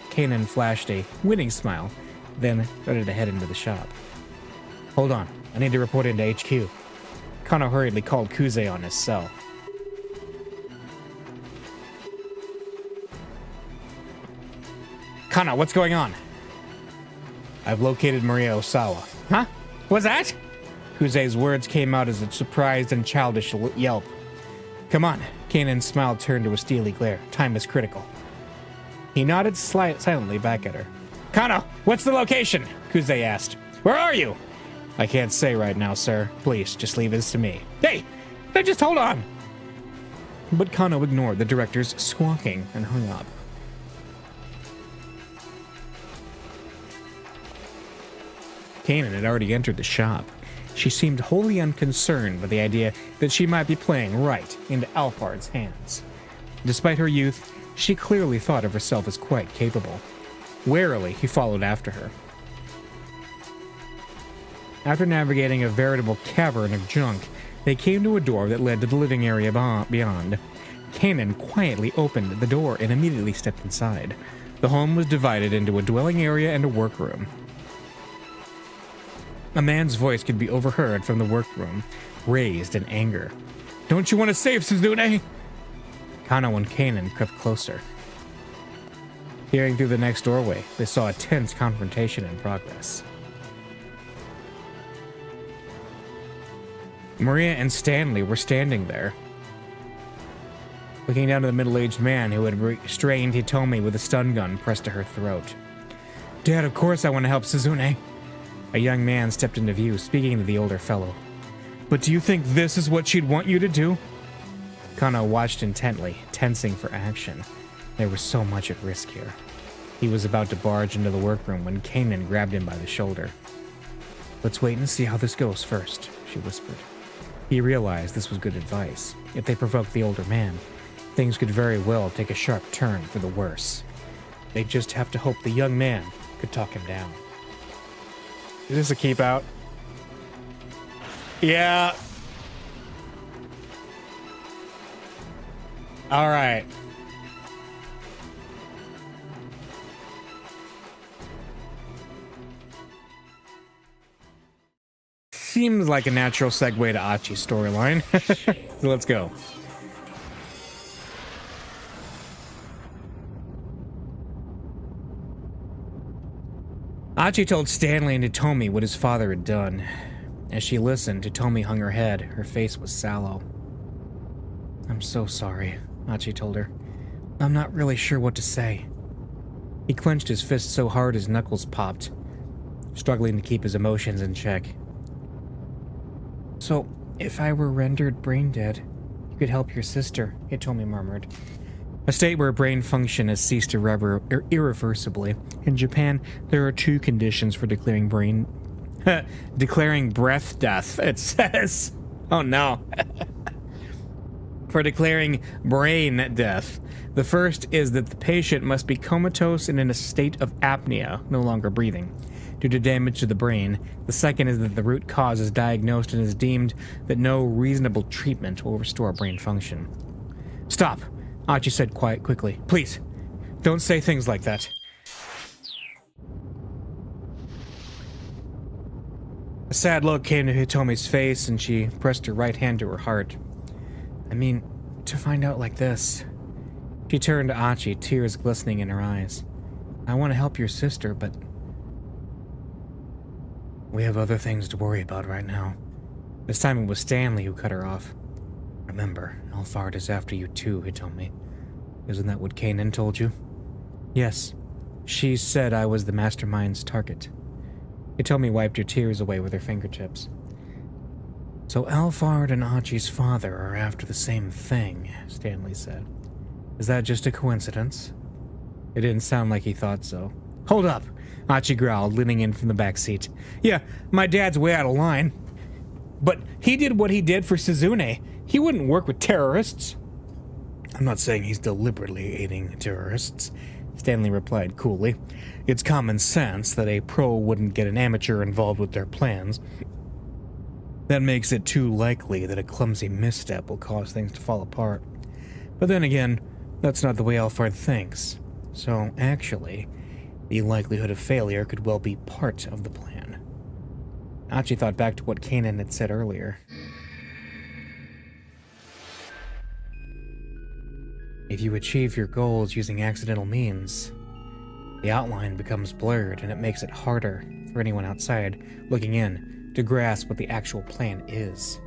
Kanan flashed a winning smile, then started to head into the shop. Hold on, I need to report into HQ. Kano hurriedly called Kuze on his cell. Kano, what's going on? I've located Maria Osawa. Huh? What's that? Kuze's words came out as a surprised and childish yelp. Come on. Kanan's smile turned to a steely glare. Time is critical. He nodded silently back at her. Kano, what's the location? Kuze asked. Where are you? I can't say right now, sir. Please, just leave this to me. Hey! Then just hold on! But Kano ignored the director's squawking and hung up. Kanan had already entered the shop. She seemed wholly unconcerned by the idea that she might be playing right into Alfart's hands. Despite her youth, she clearly thought of herself as quite capable. Warily, he followed after her. After navigating a veritable cavern of junk, they came to a door that led to the living area beyond. Kanan quietly opened the door and immediately stepped inside. The home was divided into a dwelling area and a workroom. A man's voice could be overheard from the workroom, raised in anger. Don't you want to save Suzune? Kano and Kanan crept closer. Peering through the next doorway, they saw a tense confrontation in progress. Maria and Stanley were standing there, looking down at the middle-aged man who had restrained Hitomi with a stun gun pressed to her throat. Dad, of course I want to help Suzune. A young man stepped into view, speaking to the older fellow. But do you think this is what she'd want you to do? Kano watched intently, tensing for action. There was so much at risk here. He was about to barge into the workroom when Kanan grabbed him by the shoulder. "Let's wait and see how this goes first," she whispered. He realized this was good advice. If they provoked the older man, things could very well take a sharp turn for the worse. They'd just have to hope the young man could talk him down. Is this a keep out? Yeah. All right. Seems like a natural segue to Achi's storyline. So let's go. Achi told Stanley and Hitomi what his father had done. As she listened, Hitomi hung her head. Her face was sallow. "I'm so sorry," Achi told her. "I'm not really sure what to say." He clenched his fist so hard his knuckles popped, struggling to keep his emotions in check. "So, if I were rendered brain dead, you could help your sister," Hitomi murmured. A state where brain function has ceased irreversibly. In Japan, there are 2 conditions for declaring declaring breath death, it says. Oh no. For declaring brain death. The first is that the patient must be comatose and in a state of apnea, no longer breathing, due to damage to the brain. The second is that the root cause is diagnosed and is deemed that no reasonable treatment will restore brain function. "Stop," Achi said quickly. "Please, don't say things like that." A sad look came to Hitomi's face and she pressed her right hand to her heart. "I mean, to find out like this." She turned to Achi, tears glistening in her eyes. "I want to help your sister, but we have other things to worry about right now." This time it was Stanley who cut her off. "Remember, Alfart is after you too," Hitomi. "Isn't that what Kanan told you?" "Yes. She said I was the mastermind's target." Hitomi wiped her tears away with her fingertips. "So Alfart and Achi's father are after the same thing," Stanley said. "Is that just a coincidence?" It didn't sound like he thought so. "Hold up," Achi growled, leaning in from the back seat. "Yeah, my dad's way out of line. But he did what he did for Suzune. He wouldn't work with terrorists." "I'm not saying he's deliberately aiding terrorists," Stanley replied coolly. "It's common sense that a pro wouldn't get an amateur involved with their plans. That makes it too likely that a clumsy misstep will cause things to fall apart. But then again, that's not the way Alfart thinks. So, actually, the likelihood of failure could well be part of the plan." Achi thought back to what Kanan had said earlier. If you achieve your goals using accidental means, the outline becomes blurred and it makes it harder for anyone outside looking in to grasp what the actual plan is.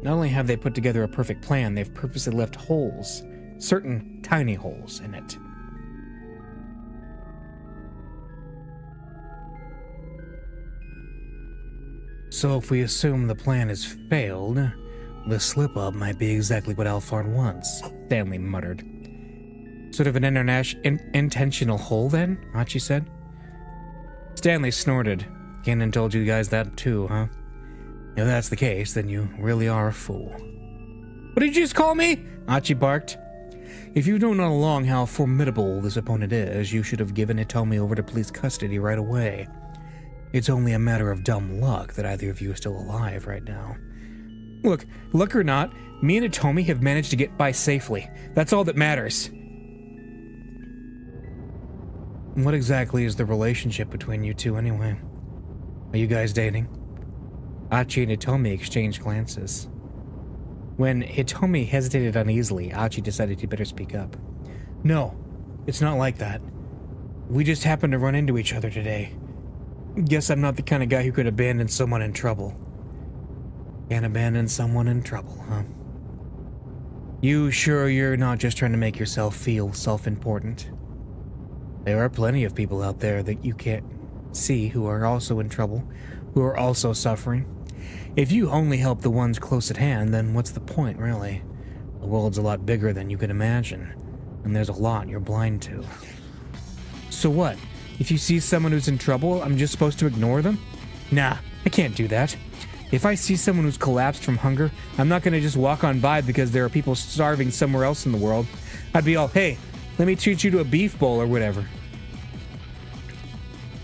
Not only have they put together a perfect plan, they've purposely left holes, certain tiny holes in it. So if we assume the plan has failed, the slip-up might be exactly what Alfart wants, Stanley muttered. Sort of an intentional hole then, Achi said. Stanley snorted. Kanan told you guys that too, huh? If that's the case, then you really are a fool. What did you just call me? Achi barked. If you've known all along how formidable this opponent is, you should have given Hitomi over to police custody right away. It's only a matter of dumb luck that either of you are still alive right now. Look, luck or not, me and Hitomi have managed to get by safely. That's all that matters. What exactly is the relationship between you two anyway? Are you guys dating? Achi and Hitomi exchanged glances. When Hitomi hesitated uneasily, Achi decided he better speak up. No, it's not like that. We just happened to run into each other today. Guess I'm not the kind of guy who could abandon someone in trouble. Can't abandon someone in trouble, huh? You sure you're not just trying to make yourself feel self-important? There are plenty of people out there that you can't see who are also in trouble, who are also suffering. If you only help the ones close at hand, then what's the point, really? The world's a lot bigger than you can imagine, and there's a lot you're blind to. So what? If you see someone who's in trouble, I'm just supposed to ignore them? Nah, I can't do that. If I see someone who's collapsed from hunger, I'm not gonna just walk on by because there are people starving somewhere else in the world. I'd be all, hey, let me treat you to a beef bowl or whatever.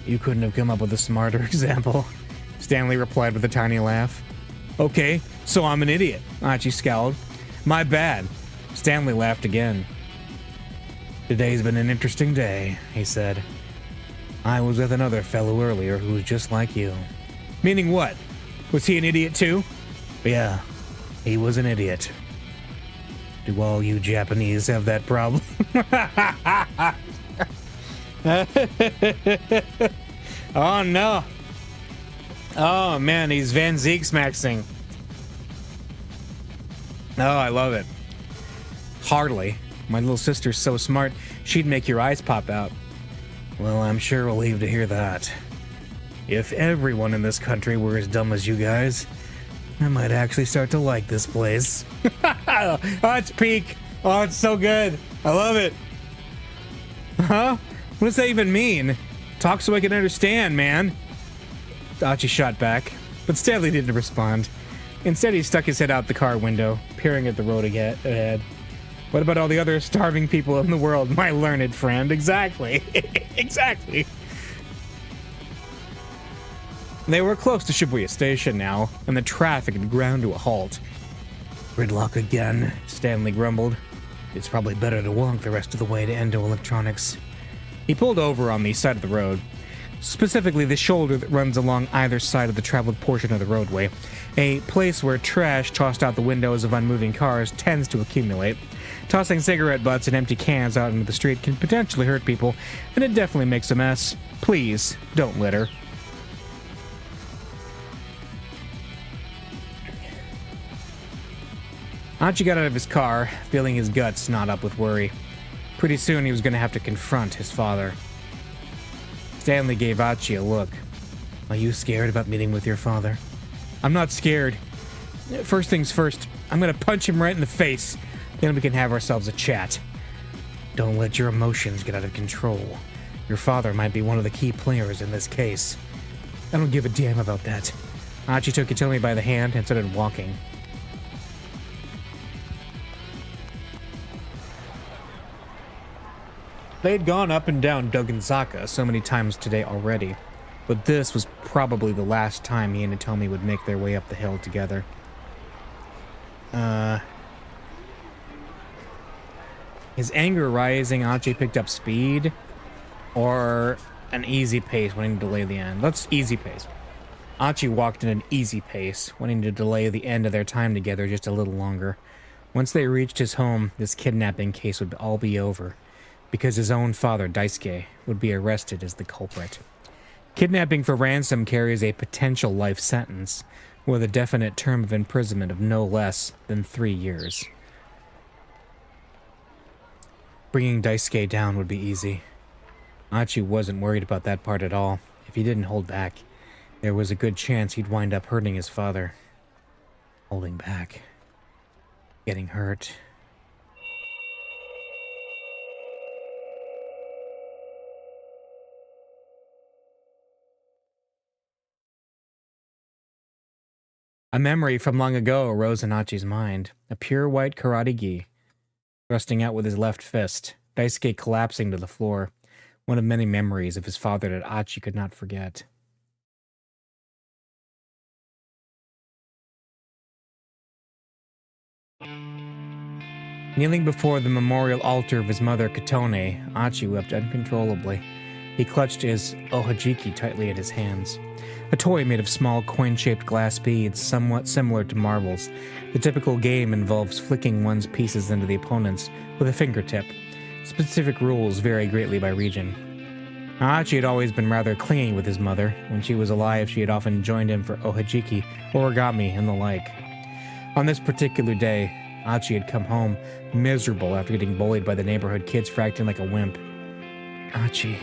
You couldn't have come up with a smarter example, Stanley replied with a tiny laugh. Okay, so I'm an idiot, Archie scowled. My bad. Stanley laughed again. Today's been an interesting day, he said. I was with another fellow earlier who was just like you. Meaning what? Was he an idiot too? Yeah, he was an idiot. Do all you Japanese have that problem? Oh no. Oh man, he's Van Ziegsmaxing. Oh, I love it. Hardly. My little sister's so smart, she'd make your eyes pop out. Well, I'm sure relieved to hear that. If everyone in this country were as dumb as you guys, I might actually start to like this place. Oh, it's peak. Oh, it's so good. I love it. Huh? What does that even mean? Talk so I can understand, man. Archie shot back, but Stanley didn't respond. Instead, he stuck his head out the car window, peering at the road ahead. What about all the other starving people in the world, my learned friend? Exactly. Exactly. They were close to Shibuya Station now, and the traffic had ground to a halt. Gridlock again, Stanley grumbled. It's probably better to walk the rest of the way to Endo Electronics. He pulled over on the side of the road, specifically the shoulder that runs along either side of the traveled portion of the roadway, a place where trash tossed out the windows of unmoving cars tends to accumulate. Tossing cigarette butts and empty cans out into the street can potentially hurt people, and it definitely makes a mess. Please, don't litter. Archie got out of his car, feeling his guts knot up with worry. Pretty soon he was going to have to confront his father. Stanley gave Archie a look. Are you scared about meeting with your father? I'm not scared. First things first, I'm going to punch him right in the face. Then we can have ourselves a chat. Don't let your emotions get out of control. Your father might be one of the key players in this case. I don't give a damn about that. Archie took Hitomi by the hand and started walking. They had gone up and down Dogenzaka so many times today already, but this was probably the last time he and Hitomi would make their way up the hill together. His anger rising, Archie picked up speed, or an easy pace, wanting to delay the end. Let's easy pace. Archie walked at an easy pace, wanting to delay the end of their time together just a little longer. Once they reached his home, this kidnapping case would all be over, because his own father, Daisuke, would be arrested as the culprit. Kidnapping for ransom carries a potential life sentence, with a definite term of imprisonment of no less than 3 years. Bringing Daisuke down would be easy. Archie wasn't worried about that part at all. If he didn't hold back, there was a good chance he'd wind up hurting his father. Holding back. Getting hurt. A memory from long ago arose in Archie's mind. A pure white karate gi, thrusting out with his left fist, Daisuke collapsing to the floor. One of many memories of his father that Archie could not forget. Kneeling before the memorial altar of his mother, Katone, Archie wept uncontrollably. He clutched his ohajiki tightly in his hands. A toy made of small coin-shaped glass beads, somewhat similar to marbles. The typical game involves flicking one's pieces into the opponent's with a fingertip. Specific rules vary greatly by region. Archie had always been rather clingy with his mother. When she was alive, she had often joined him for ohajiki, origami, and the like. On this particular day, Archie had come home miserable after getting bullied by the neighborhood kids for acting like a wimp. Archie.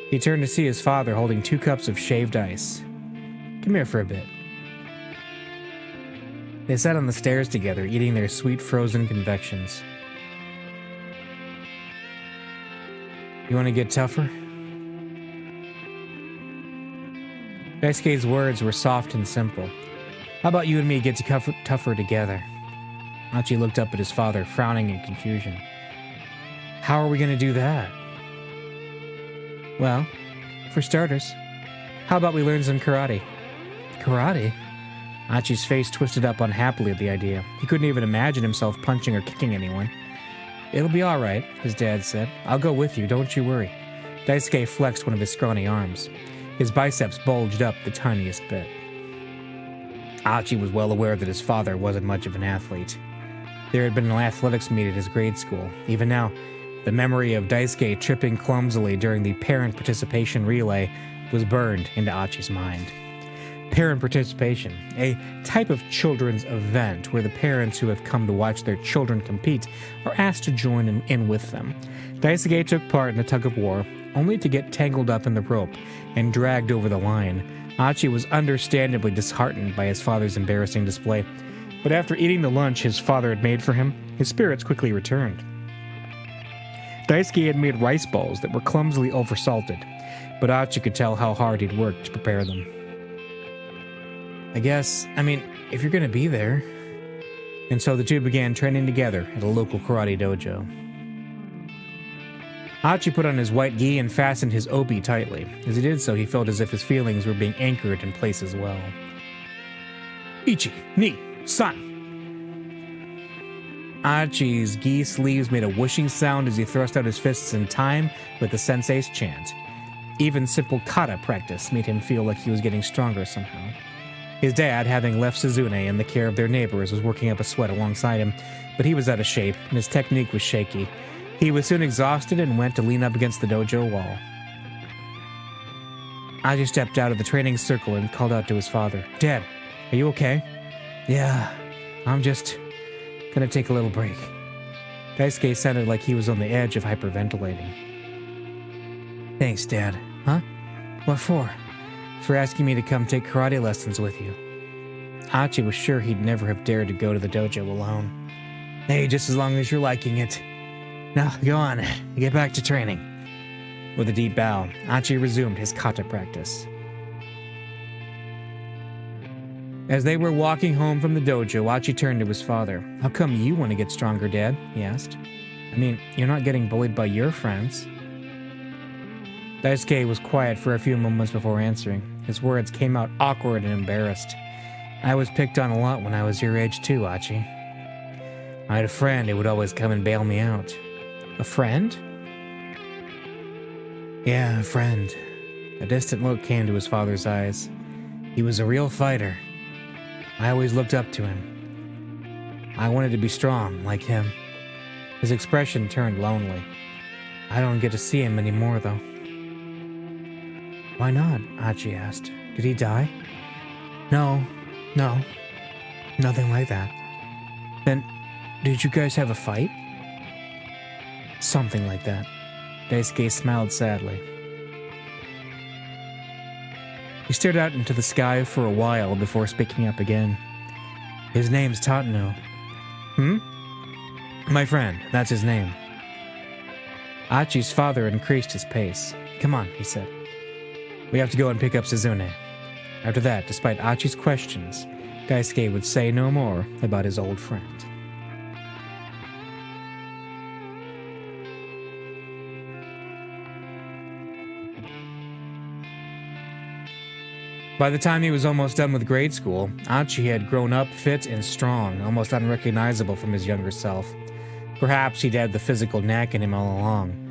He turned to see his father holding 2 cups of shaved ice. Come here for a bit. They sat on the stairs together, eating their sweet frozen confections. You want to get tougher? Daisuke's words were soft and simple. How about you and me get tougher together? Achi looked up at his father, frowning in confusion. How are we going to do that? Well, for starters, how about we learn some karate? Karate? Achi's face twisted up unhappily at the idea. He couldn't even imagine himself punching or kicking anyone. It'll be all right, his dad said. I'll go with you, don't you worry. Daisuke flexed one of his scrawny arms. His biceps bulged up the tiniest bit. Achi was well aware that his father wasn't much of an athlete. There had been an athletics meet at his grade school. Even now, the memory of Daisuke tripping clumsily during the parent participation relay was burned into Achi's mind. Parent participation, a type of children's event where the parents who have come to watch their children compete are asked to join in with them. Daisuke took part in the tug-of-war, only to get tangled up in the rope and dragged over the line. Achi was understandably disheartened by his father's embarrassing display, but after eating the lunch his father had made for him, his spirits quickly returned. Daisuke had made rice balls that were clumsily oversalted, but Achi could tell how hard he'd worked to prepare them. If you're gonna be there. And so the two began training together at a local karate dojo. Achi put on his white gi and fastened his obi tightly. As he did so, he felt as if his feelings were being anchored in place as well. Ichi, ni, san. Achi's gi sleeves made a whooshing sound as he thrust out his fists in time with the sensei's chant. Even simple kata practice made him feel like he was getting stronger somehow. His dad, having left Suzune in the care of their neighbors, was working up a sweat alongside him, but he was out of shape and his technique was shaky. He was soon exhausted and went to lean up against the dojo wall. Achi stepped out of the training circle and called out to his father. Dad, are you okay? Yeah, I'm just gonna take a little break. Daisuke sounded like he was on the edge of hyperventilating. Thanks, Dad. Huh? What for? For asking me to come take karate lessons with you. Achi was sure he'd never have dared to go to the dojo alone. Hey, just as long as you're liking it. Now, go on, get back to training. With a deep bow, Achi resumed his kata practice. As they were walking home from the dojo, Achi turned to his father. How come you want to get stronger, Dad? He asked. You're not getting bullied by your friends. Daisuke was quiet for a few moments before answering. His words came out awkward and embarrassed. I was picked on a lot when I was your age too, Achi. I had a friend who would always come and bail me out. A friend? Yeah, a friend. A distant look came to his father's eyes. He was a real fighter. I always looked up to him. I wanted to be strong, like him. His expression turned lonely. I don't get to see him anymore, though. Why not? Achi asked. Did he die? No. Nothing like that. Then, did you guys have a fight? Something like that. Daisuke smiled sadly. He stared out into the sky for a while before speaking up again. His name's Tatano. My friend, that's his name. Achi's father increased his pace. Come on, he said. We have to go and pick up Suzune. After that, despite Achi's questions, Daisuke would say no more about his old friend. By the time he was almost done with grade school, Achi had grown up fit and strong, almost unrecognizable from his younger self. Perhaps he'd had the physical knack in him all along.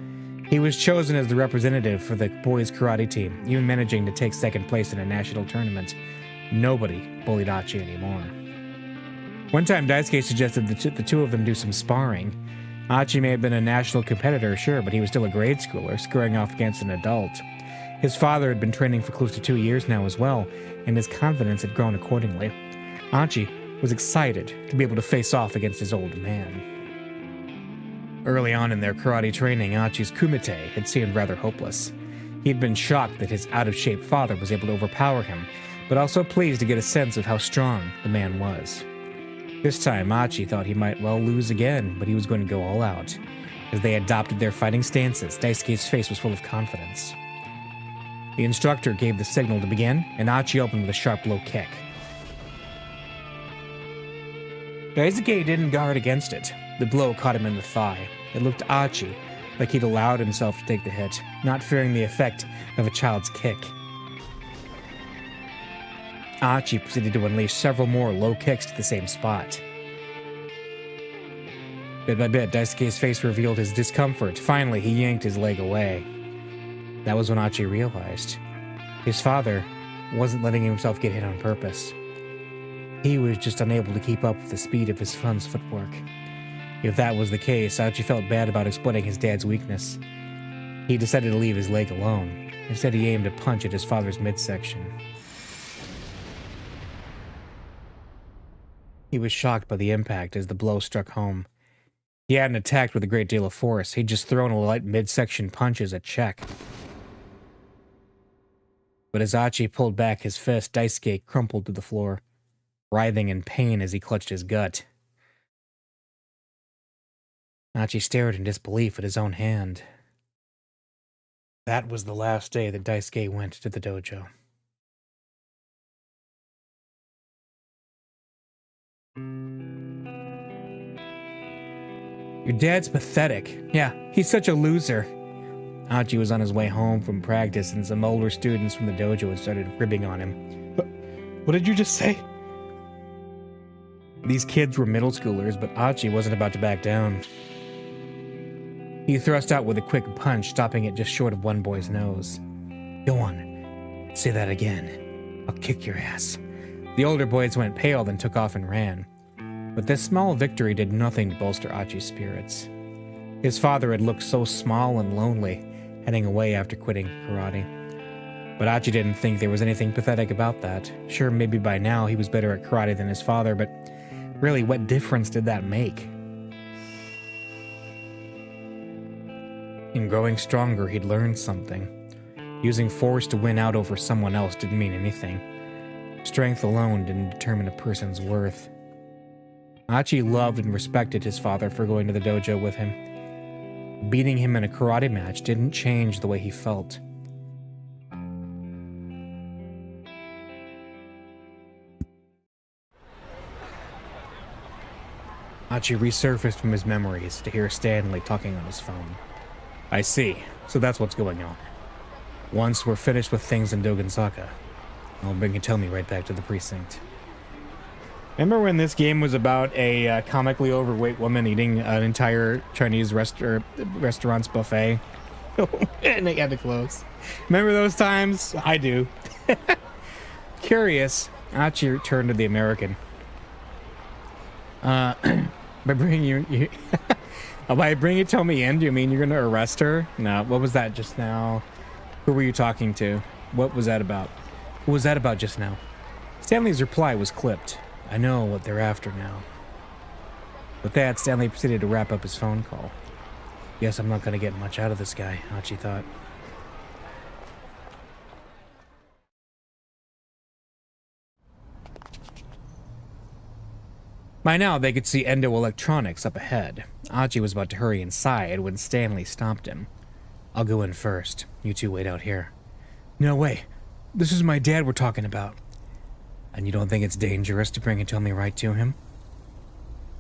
He was chosen as the representative for the boys' karate team, even managing to take second place in a national tournament. Nobody bullied Achi anymore. One time, Daisuke suggested that the two of them do some sparring. Achi may have been a national competitor, sure, but he was still a grade schooler, squaring off against an adult. His father had been training for close to 2 years now as well, and his confidence had grown accordingly. Achi was excited to be able to face off against his old man. Early on in their karate training, Achi's kumite had seemed rather hopeless. He had been shocked that his out-of-shape father was able to overpower him, but also pleased to get a sense of how strong the man was. This time, Achi thought he might well lose again, but he was going to go all out. As they adopted their fighting stances, Daisuke's face was full of confidence. The instructor gave the signal to begin, and Achi opened with a sharp low kick. Daisuke didn't guard against it. The blow caught him in the thigh. It looked to Achi like he'd allowed himself to take the hit, not fearing the effect of a child's kick. Achi proceeded to unleash several more low kicks to the same spot. Bit by bit, Daisuke's face revealed his discomfort. Finally, he yanked his leg away. That was when Achi realized his father wasn't letting himself get hit on purpose. He was just unable to keep up with the speed of his son's footwork. If that was the case, Achi felt bad about exploiting his dad's weakness. He decided to leave his leg alone. Instead, he aimed a punch at his father's midsection. He was shocked by the impact as the blow struck home. He hadn't attacked with a great deal of force. He'd just thrown a light midsection punch as a check. But as Achi pulled back his fist, Daisuke crumpled to the floor, writhing in pain as he clutched his gut. Achi stared in disbelief at his own hand. That was the last day that Daisuke went to the dojo. Your dad's pathetic. Yeah, he's such a loser. Achi was on his way home from practice and some older students from the dojo had started ribbing on him. What did you just say? These kids were middle schoolers, but Achi wasn't about to back down. He thrust out with a quick punch, stopping it just short of one boy's nose. Go on, say that again. I'll kick your ass. The older boys went pale, then took off and ran. But this small victory did nothing to bolster Achi's spirits. His father had looked so small and lonely, heading away after quitting karate. But Achi didn't think there was anything pathetic about that. Sure, maybe by now he was better at karate than his father, but really, what difference did that make? In growing stronger, he'd learned something. Using force to win out over someone else didn't mean anything. Strength alone didn't determine a person's worth. Achi loved and respected his father for going to the dojo with him. Beating him in a karate match didn't change the way he felt. Achi resurfaced from his memories to hear Stanley talking on his phone. I see. So that's what's going on. Once we're finished with things in Dogensaka, I'll bring Hitomi right back to the precinct. Remember when this game was about a comically overweight woman eating an entire Chinese restaurant's buffet? And they had to close. Remember those times? I do. Curious, Achi returned to the American. By bringing Hitomi in, do you mean you're going to arrest her? No, what was that just now? Who were you talking to? What was that about? What was that about just now? Stanley's reply was clipped. I know what they're after now. With that, Stanley proceeded to wrap up his phone call. Guess I'm not going to get much out of this guy, Achi thought. By now, they could see Endo Electronics up ahead. Achi was about to hurry inside when Stanley stopped him. I'll go in first. You two wait out here. No way. This is my dad we're talking about. And you don't think it's dangerous to bring Hitomi right to him?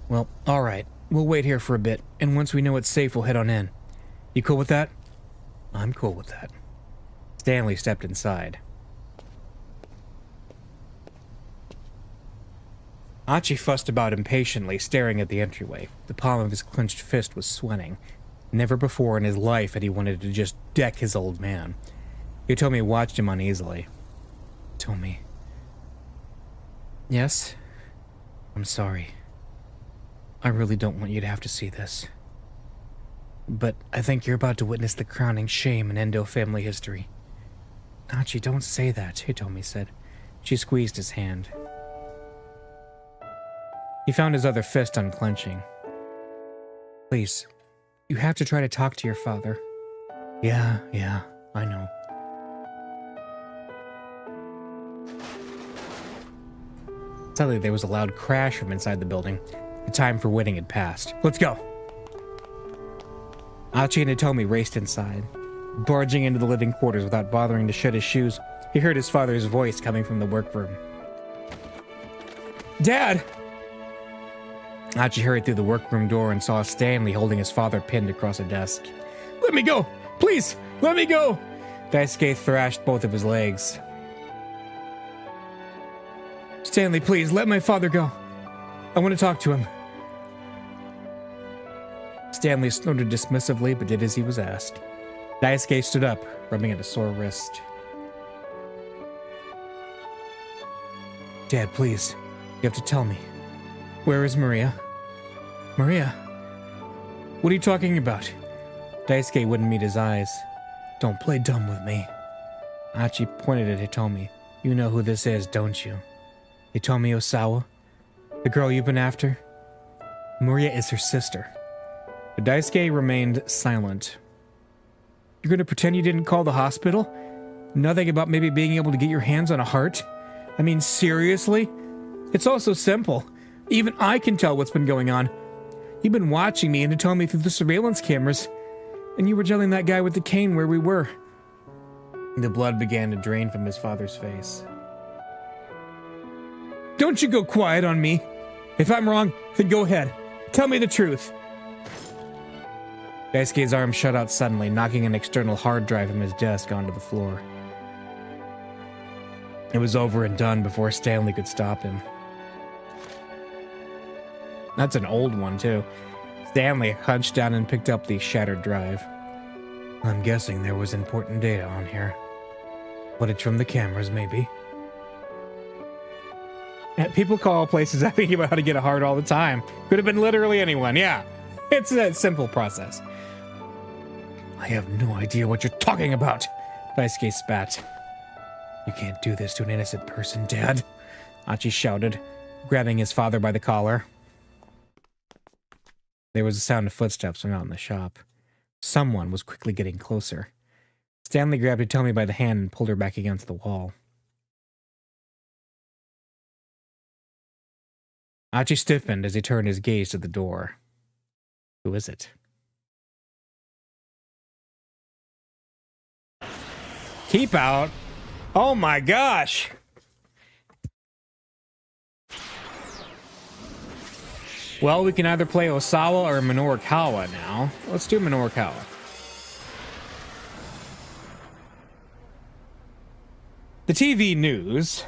Well, alright. We'll wait here for a bit, and once we know it's safe, we'll head on in. You cool with that? I'm cool with that. Stanley stepped inside. Achi fussed about impatiently, staring at the entryway. The palm of his clenched fist was sweating. Never before in his life had he wanted to just deck his old man. Hitomi watched him uneasily. Hitomi. Yes? I'm sorry. I really don't want you to have to see this. But I think you're about to witness the crowning shame in Endo family history. Achi, don't say that, Hitomi said. She squeezed his hand. He found his other fist unclenching. Please, you have to try to talk to your father. Yeah, I know. Suddenly, there was a loud crash from inside the building. The time for wedding had passed. Let's go! Achi and Hitomi raced inside. Barging into the living quarters without bothering to shed his shoes, he heard his father's voice coming from the workroom. Dad! Achi hurried through the workroom door and saw Stanley holding his father pinned across a desk. Let me go! Please! Let me go! Daisuke thrashed both of his legs. Stanley, please, let my father go. I want to talk to him. Stanley snorted dismissively, but did as he was asked. Daisuke stood up, rubbing at a sore wrist. Dad, please, you have to tell me. Where is Maria? Maria? What are you talking about? Daisuke wouldn't meet his eyes. Don't play dumb with me. Achi pointed at Hitomi. You know who this is, don't you? Hitomi Osawa? The girl you've been after? Maria is her sister. But Daisuke remained silent. You're going to pretend you didn't call the hospital? Nothing about maybe being able to get your hands on a heart? I mean, seriously? It's all so simple. Even I can tell what's been going on. You've been watching me and Hitomi through the surveillance cameras. And you were telling that guy with the cane where we were. The blood began to drain from his father's face. Don't you go quiet on me. If I'm wrong, then go ahead. Tell me the truth. Daisuke's arm shut out suddenly, knocking an external hard drive from his desk onto the floor. It was over and done before Stanley could stop him. That's an old one, too. Stanley hunched down and picked up the shattered drive. I'm guessing there was important data on here. Footage from the cameras, maybe. People call places asking about how to get a heart all the time. Could have been literally anyone, yeah. It's a simple process. I have no idea what you're talking about, Daisuke spat. You can't do this to an innocent person, Dad, Achi shouted, grabbing his father by the collar. There was a sound of footsteps from out in the shop. Someone was quickly getting closer. Stanley grabbed Hitomi by the hand and pulled her back against the wall. Achi stiffened as he turned his gaze to the door. Who is it? Keep out? Oh my gosh! Well, we can either play Osawa or Minorikawa now. Let's do Minorikawa. The TV news.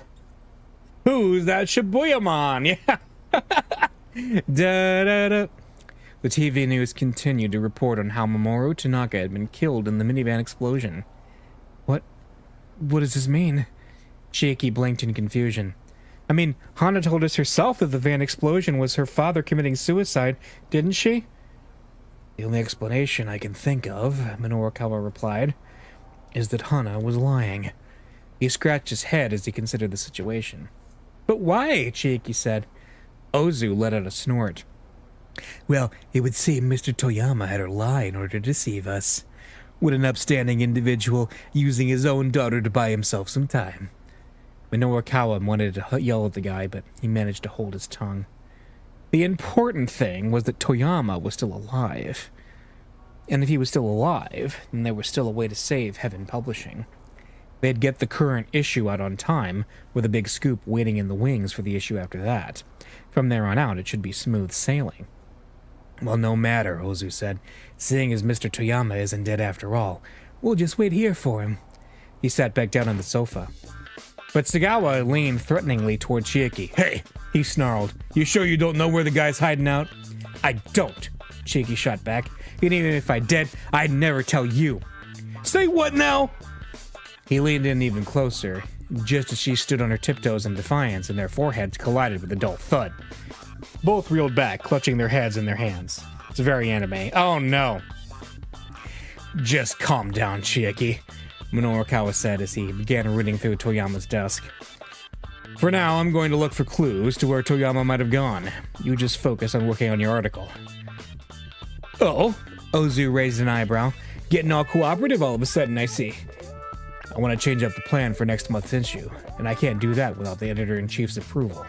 Who's that Shibuya man? Yeah. Da, da, da. The TV news continued to report on how Mamoru Tanaka had been killed in the minivan explosion. What does this mean? Chiaki blinked in confusion. I mean, Hana told us herself that the van explosion was her father committing suicide, didn't she? The only explanation I can think of, Minorikawa replied, is that Hana was lying. He scratched his head as he considered the situation. But why? Chiaki said. Ozu let out a snort. Well, it would seem Mr. Toyama had her lie in order to deceive us. What an upstanding individual, using his own daughter to buy himself some time. Minorikawa wanted to yell at the guy, but he managed to hold his tongue. The important thing was that Toyama was still alive. And if he was still alive, then there was still a way to save Heaven Publishing. They'd get the current issue out on time, with a big scoop waiting in the wings for the issue after that. From there on out, it should be smooth sailing. Well, no matter, Ozu said. Seeing as Mr. Toyama isn't dead after all, we'll just wait here for him. He sat back down on the sofa. But Sagawa leaned threateningly toward Chiaki. Hey, he snarled. You sure you don't know where the guy's hiding out? I don't, Chiaki shot back. And even if I did, I'd never tell you. Say what now? He leaned in even closer, just as she stood on her tiptoes in defiance, and their foreheads collided with a dull thud. Both reeled back, clutching their heads in their hands. It's very anime. Oh no. Just calm down, Chiaki, Minorikawa said as he began rooting through Toyama's desk. For now, I'm going to look for clues to where Toyama might have gone. You just focus on working on your article. Oh, Ozu raised an eyebrow. Getting all cooperative all of a sudden, I see. I want to change up the plan for next month's issue, and I can't do that without the editor-in-chief's approval.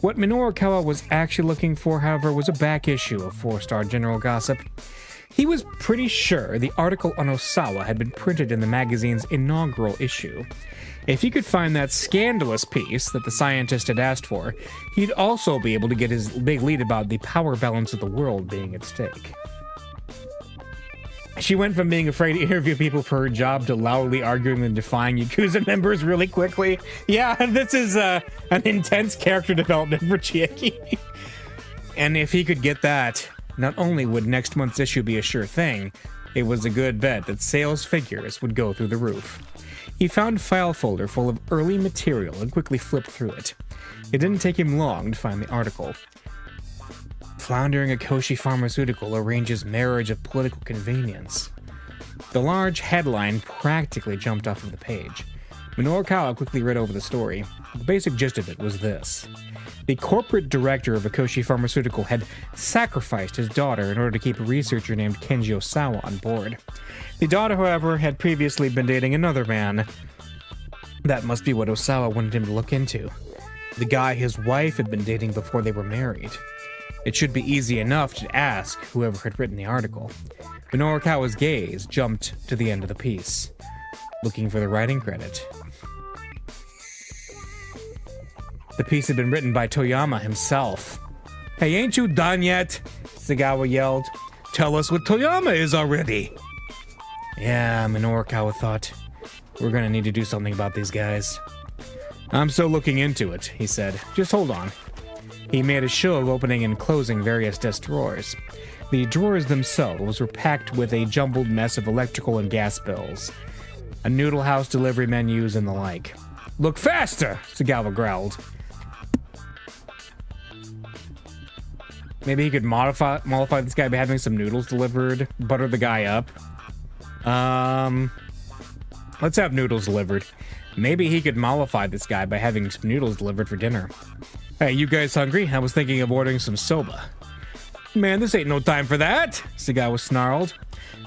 What Minoru Kawa was actually looking for, however, was a back issue of 4-Star General Gossip. He was pretty sure the article on Osawa had been printed in the magazine's inaugural issue. If he could find that scandalous piece that the scientist had asked for, he'd also be able to get his big lead about the power balance of the world being at stake. She went from being afraid to interview people for her job to loudly arguing and defying Yakuza members really quickly. Yeah, this is an intense character development for Chiaki. And if he could get that, not only would next month's issue be a sure thing, it was a good bet that sales figures would go through the roof. He found a file folder full of early material and quickly flipped through it. It didn't take him long to find the article. Floundering Akoshi Pharmaceutical arranges marriage of political convenience. The large headline practically jumped off of the page. Minoru Kawa quickly read over the story. The basic gist of it was this. The corporate director of Akoshi Pharmaceutical had sacrificed his daughter in order to keep a researcher named Kenji Osawa on board. The daughter, however, had previously been dating another man. That must be what Osawa wanted him to look into. The guy his wife had been dating before they were married. It should be easy enough to ask whoever had written the article. Minoru Kawa's gaze jumped to the end of the piece, looking for the writing credit. The piece had been written by Toyama himself. "Hey, ain't you done yet?" Sagawa yelled. "Tell us what Toyama is already." Yeah, Minoru Kawa thought. We're gonna need to do something about these guys. "I'm still looking into it," he said. "Just hold on." He made a show of opening and closing various desk drawers. The drawers themselves were packed with a jumbled mess of electrical and gas bills, a noodle house delivery menus, and the like. "Look faster!" Sagawa growled. Maybe he could mollify this guy by having some noodles delivered, butter the guy up. Let's have noodles delivered. Maybe he could mollify this guy by having some noodles delivered for dinner. "Hey, you guys hungry? I was thinking of ordering some soba." "Man, this ain't no time for that," Sagawa snarled.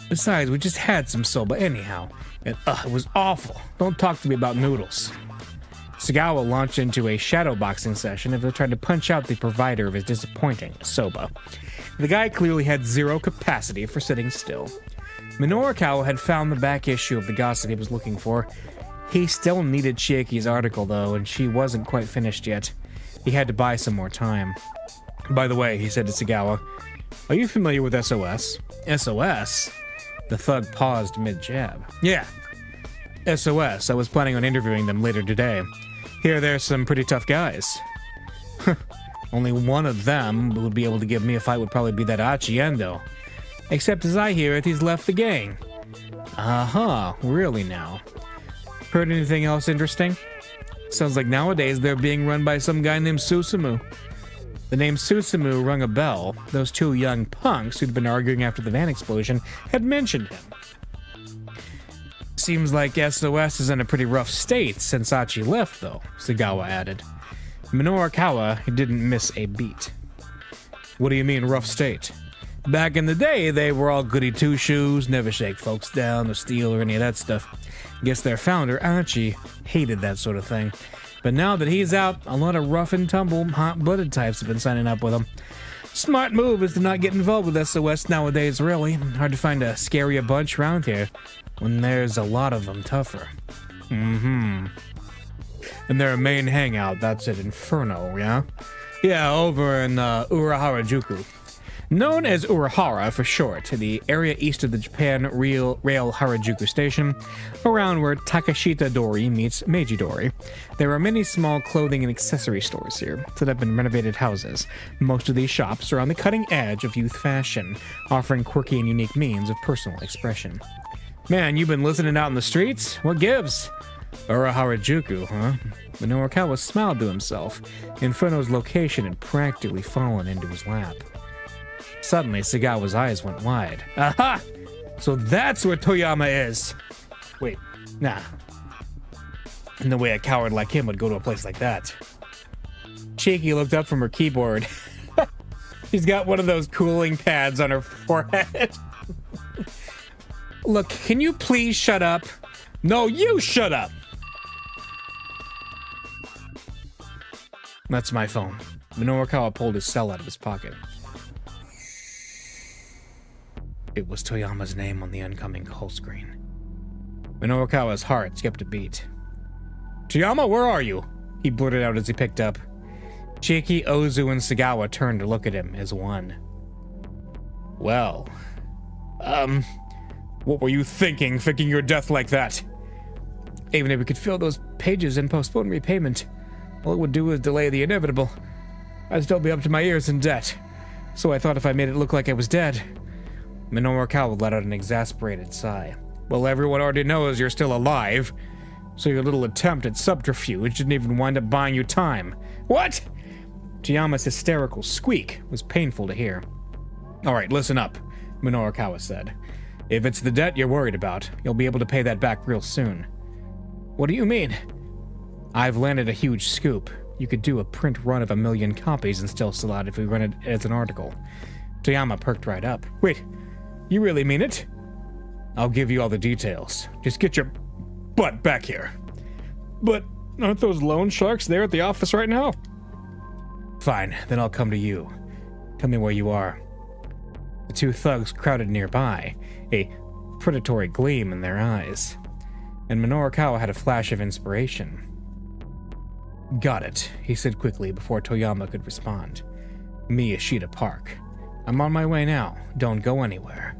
"Besides, we just had some soba anyhow, and it was awful. Don't talk to me about noodles." Sagawa launched into a shadowboxing session of trying to punch out the provider of his disappointing soba. The guy clearly had zero capacity for sitting still. Minoru Kawa had found the back issue of the gossip he was looking for. He still needed Chiaki's article, though, and she wasn't quite finished yet. He had to buy some more time. "By the way," he said to Sagawa, "are you familiar with SOS?" "SOS?" The thug paused mid-jab. "Yeah, SOS. I was planning on interviewing them later today. Hear they're some pretty tough guys." "Only one of them who would be able to give me a fight would probably be that Achiendo. Except as I hear it, he's left the gang." "Uh-huh, really now. Heard anything else interesting?" "Sounds like nowadays they're being run by some guy named Susumu." The name Susumu rung a bell. Those two young punks who'd been arguing after the van explosion had mentioned him. "Seems like SOS is in a pretty rough state since Achi left, though," Sagawa added. Minoru Kawa didn't miss a beat. "What do you mean, rough state?" "Back in the day, they were all goody two-shoes, never shake folks down or steal or any of that stuff. Guess their founder, Achi, hated that sort of thing. But now that he's out, a lot of rough and tumble, hot-blooded types have been signing up with him. Smart move is to not get involved with SOS nowadays, really. Hard to find a scarier bunch around here when there's a lot of them tougher." "Mm-hmm. And their main hangout, that's at Inferno, yeah?" "Yeah, over in Uraharajuku. Known as Urahara for short, the area east of the Japan Rail Harajuku Station, around where Takashita Dori meets Meiji Dori. There are many small clothing and accessory stores here, set up in renovated houses. Most of these shops are on the cutting edge of youth fashion, offering quirky and unique means of personal expression." "Man, you've been listening out in the streets? What gives?" "Uraharajuku, huh?" Minoru Kawa smiled to himself. Inferno's location had practically fallen into his lap. Suddenly, Sagawa's eyes went wide. "Aha! So that's where Toyama is!" "Wait, nah. No way a coward like him would go to a place like that." Cheeky looked up from her keyboard. She's got one of those cooling pads on her forehead. "Look, can you please shut up?" "No, you shut up!" "That's my phone." Minorukawa pulled his cell out of his pocket. It was Toyama's name on the incoming call screen. Minorukawa's heart skipped a beat. Toyama, where are you? He blurted out as he picked up. Chieki, Ozu, and Sagawa turned to look at him as one. Well, what were you thinking, faking your death like that? Even if we could fill those pages and postpone repayment, all it would do was delay the inevitable. I'd still be up to my ears in debt. So I thought if I made it look like I was dead. Minorukawa let out an exasperated sigh. Well, everyone already knows you're still alive, so your little attempt at subterfuge didn't even wind up buying you time. What? Toyama's hysterical squeak was painful to hear. All right, listen up, Minorukawa said. If it's the debt you're worried about, you'll be able to pay that back real soon. What do you mean? I've landed a huge scoop. You could do a print run of 1 million copies and still sell out if we run it as an article. Toyama perked right up. Wait, you really mean it? I'll give you all the details. Just get your butt back here. But aren't those loan sharks there at the office right now? Fine, then I'll come to you. Tell me where you are. The two thugs crowded nearby, a predatory gleam in their eyes. And Minorukawa had a flash of inspiration. Got it, he said quickly before Toyama could respond. Miyashita Park. I'm on my way now. Don't go anywhere.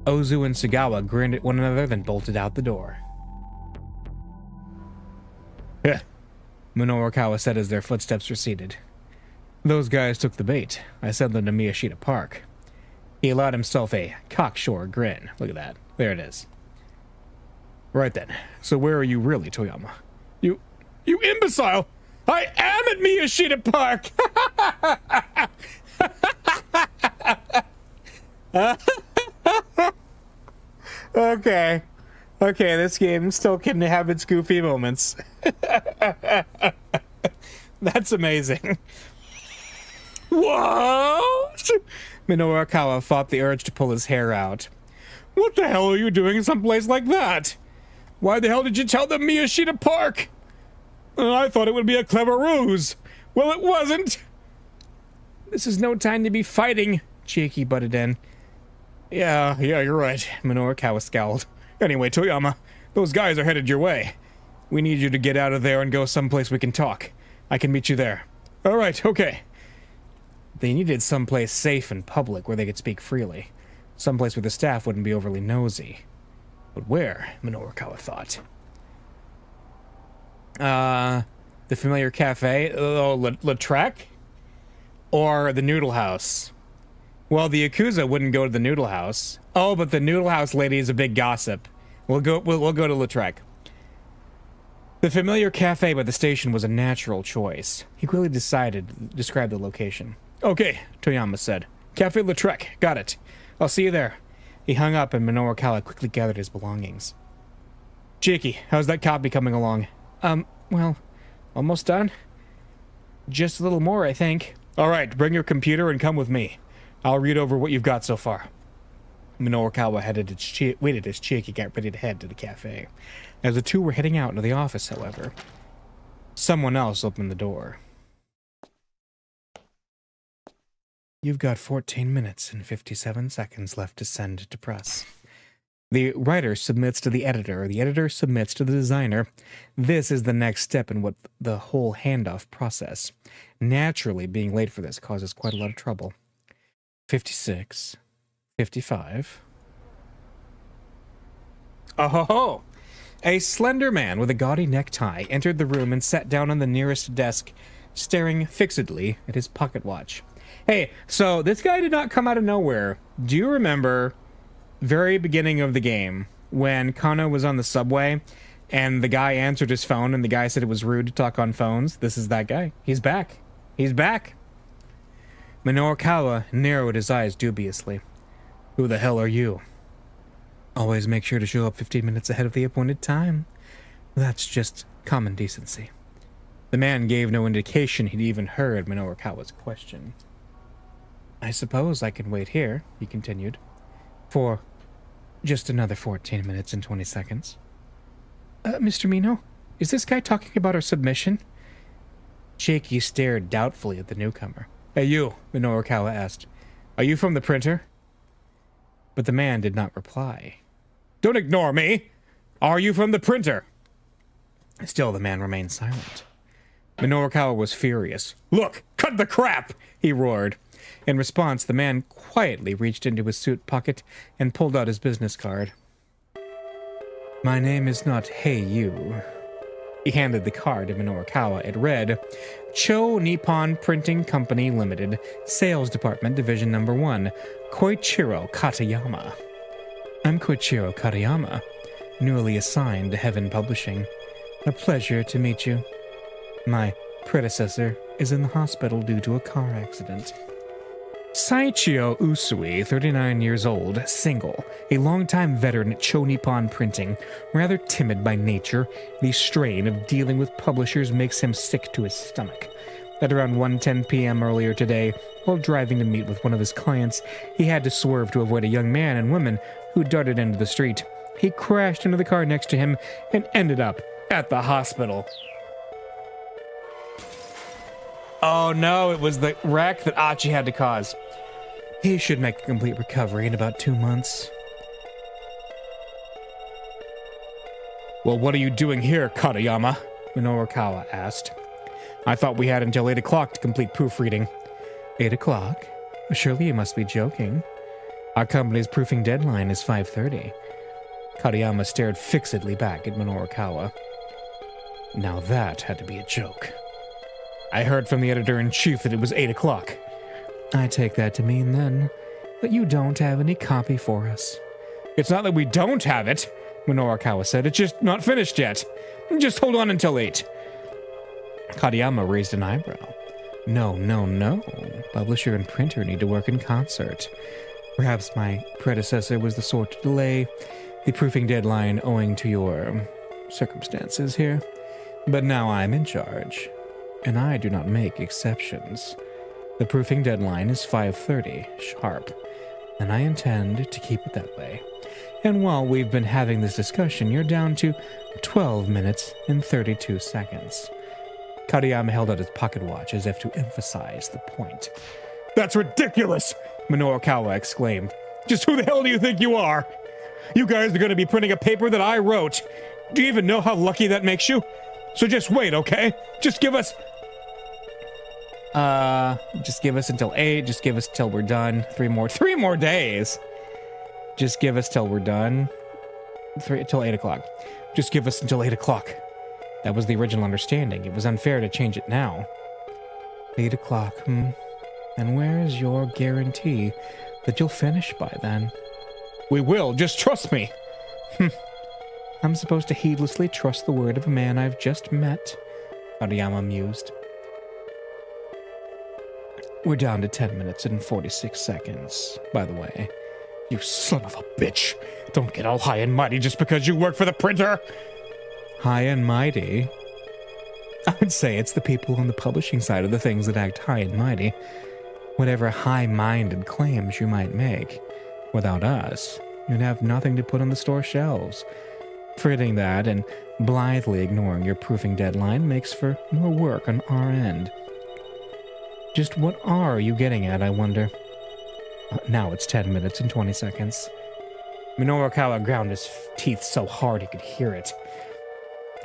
Ozu and Sagawa grinned at one another, then bolted out the door. Heh, Minorukawa said as their footsteps receded. Those guys took the bait. I sent them to Miyashita Park. He allowed himself a cocksure grin. Look at that. There it is. Right then. So where are you really, Toyama? You imbecile! I am at Miyashita Park! Okay, this game still can have its goofy moments. That's amazing. What? Minorukawa fought the urge to pull his hair out. What the hell are you doing in some place like that? Why the hell did you tell them Miyashita Park? I thought it would be a clever ruse. Well, it wasn't. This is no time to be fighting, Chieki butted in. Yeah, you're right, Minorukawa scowled. Anyway, Toyama, those guys are headed your way. We need you to get out of there and go someplace we can talk. I can meet you there. All right, okay. They needed someplace safe and public where they could speak freely. Someplace where the staff wouldn't be overly nosy. But where, Minorukawa thought. The familiar cafe, Le Trek? Or the Noodle House? Well, the Yakuza wouldn't go to the Noodle House. Oh, but the Noodle House lady is a big gossip. We'll go to Le Trek. The familiar cafe by the station was a natural choice. He quickly described the location. Okay, Toyama said. Cafe Le Trek, got it. I'll see you there. He hung up and Minorukawa quickly gathered his belongings. Chieki, how's that copy coming along? Well, almost done. Just a little more, I think. All right, bring your computer and come with me. I'll read over what you've got so far. Minorukawa waited as Chieki got ready to head to the cafe. As the two were heading out into the office, however, someone else opened the door. You've got 14 minutes and 57 seconds left to send to press. The writer submits to the editor submits to the designer. This is the next step in what the whole handoff process. Naturally, being late for this causes quite a lot of trouble. 56, 55. Oh ho ho! A slender man with a gaudy necktie entered the room and sat down on the nearest desk, staring fixedly at his pocket watch. Hey, so this guy did not come out of nowhere. Do you remember very beginning of the game when Kano was on the subway and the guy answered his phone and the guy said it was rude to talk on phones? This is that guy. He's back. He's back. Minorukawa narrowed his eyes dubiously. Who the hell are you? Always make sure to show up 15 minutes ahead of the appointed time. That's just common decency. The man gave no indication he'd even heard Minorukawa's question. I suppose I can wait here, he continued, for just another 14 minutes and 20 seconds. Mr. Mino, is this guy talking about our submission? Shaky stared doubtfully at the newcomer. Hey you, Minorukawa asked. Are you from the printer? But the man did not reply. Don't ignore me! Are you from the printer? Still the man remained silent. Minorukawa was furious. Look, cut the crap! He roared. In response, the man quietly reached into his suit pocket and pulled out his business card. My name is not Hey You. He handed the card to Minorukawa. It read, Cho Nippon Printing Company Limited, Sales Department, Division Number 1, Koichiro Katayama. I'm Koichiro Katayama, newly assigned to Heaven Publishing. A pleasure to meet you. My predecessor is in the hospital due to a car accident. Saichio Usui, 39 years old, single, a longtime veteran at Cho Nippon Printing, rather timid by nature. The strain of dealing with publishers makes him sick to his stomach. At around 1:10 p.m. earlier today, while driving to meet with one of his clients, he had to swerve to avoid a young man and woman who darted into the street. He crashed into the car next to him and ended up at the hospital. Oh no, it was the wreck that Achi had to cause. He should make a complete recovery in about 2 months. Well, what are you doing here, Katayama? Minorukawa asked. I thought we had until 8 o'clock to complete proofreading. 8 o'clock? Surely you must be joking. Our company's proofing deadline is 5:30. Katayama stared fixedly back at Minorukawa. Now that had to be a joke. I heard from the editor-in-chief that it was 8 o'clock. I take that to mean, then, that you don't have any copy for us. It's not that we don't have it, Minorukawa said. It's just not finished yet. Just hold on until 8. Katayama raised an eyebrow. No. Publisher and printer need to work in concert. Perhaps my predecessor was the sort to delay the proofing deadline owing to your circumstances here. But now I'm in charge, and I do not make exceptions. The proofing deadline is 5:30 sharp, and I intend to keep it that way. And while we've been having this discussion, you're down to 12 minutes and 32 seconds. Katayama held out his pocket watch as if to emphasize the point. That's ridiculous! Minorukawa exclaimed. Just who the hell do you think you are? You guys are going to be printing a paper that I wrote. Do you even know how lucky that makes you? So just wait, okay? Just give us until 8. Just give us till we're done. 3 more days. Just give us till we're done. Till 8 o'clock. Just give us until 8 o'clock. That was the original understanding. It was unfair to change it now. 8 o'clock, And where is your guarantee that you'll finish by then? We will, just trust me. I'm supposed to heedlessly trust the word of a man I've just met, Katayama mused. We're down to 10 minutes and 46 seconds, by the way. You son of a bitch. Don't get all high and mighty just because you work for the printer. High and mighty? I would say it's the people on the publishing side of the things that act high and mighty. Whatever high-minded claims you might make, without us, you'd have nothing to put on the store shelves. Forgetting that and blithely ignoring your proofing deadline makes for more work on our end. Just what are you getting at, I wonder? Now it's 10 minutes and 20 seconds. Minorukawa ground his teeth so hard he could hear it.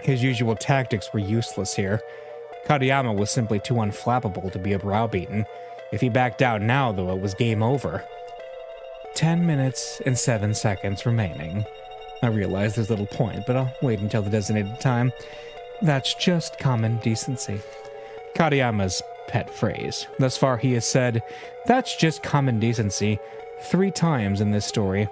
His usual tactics were useless here. Katayama was simply too unflappable to be browbeaten. If he backed down now, though, it was game over. 10 minutes and 7 seconds remaining. I realize there's little point, but I'll wait until the designated time. That's just common decency. Katayama's pet phrase. Thus far he has said, that's just common decency, 3 times in this story.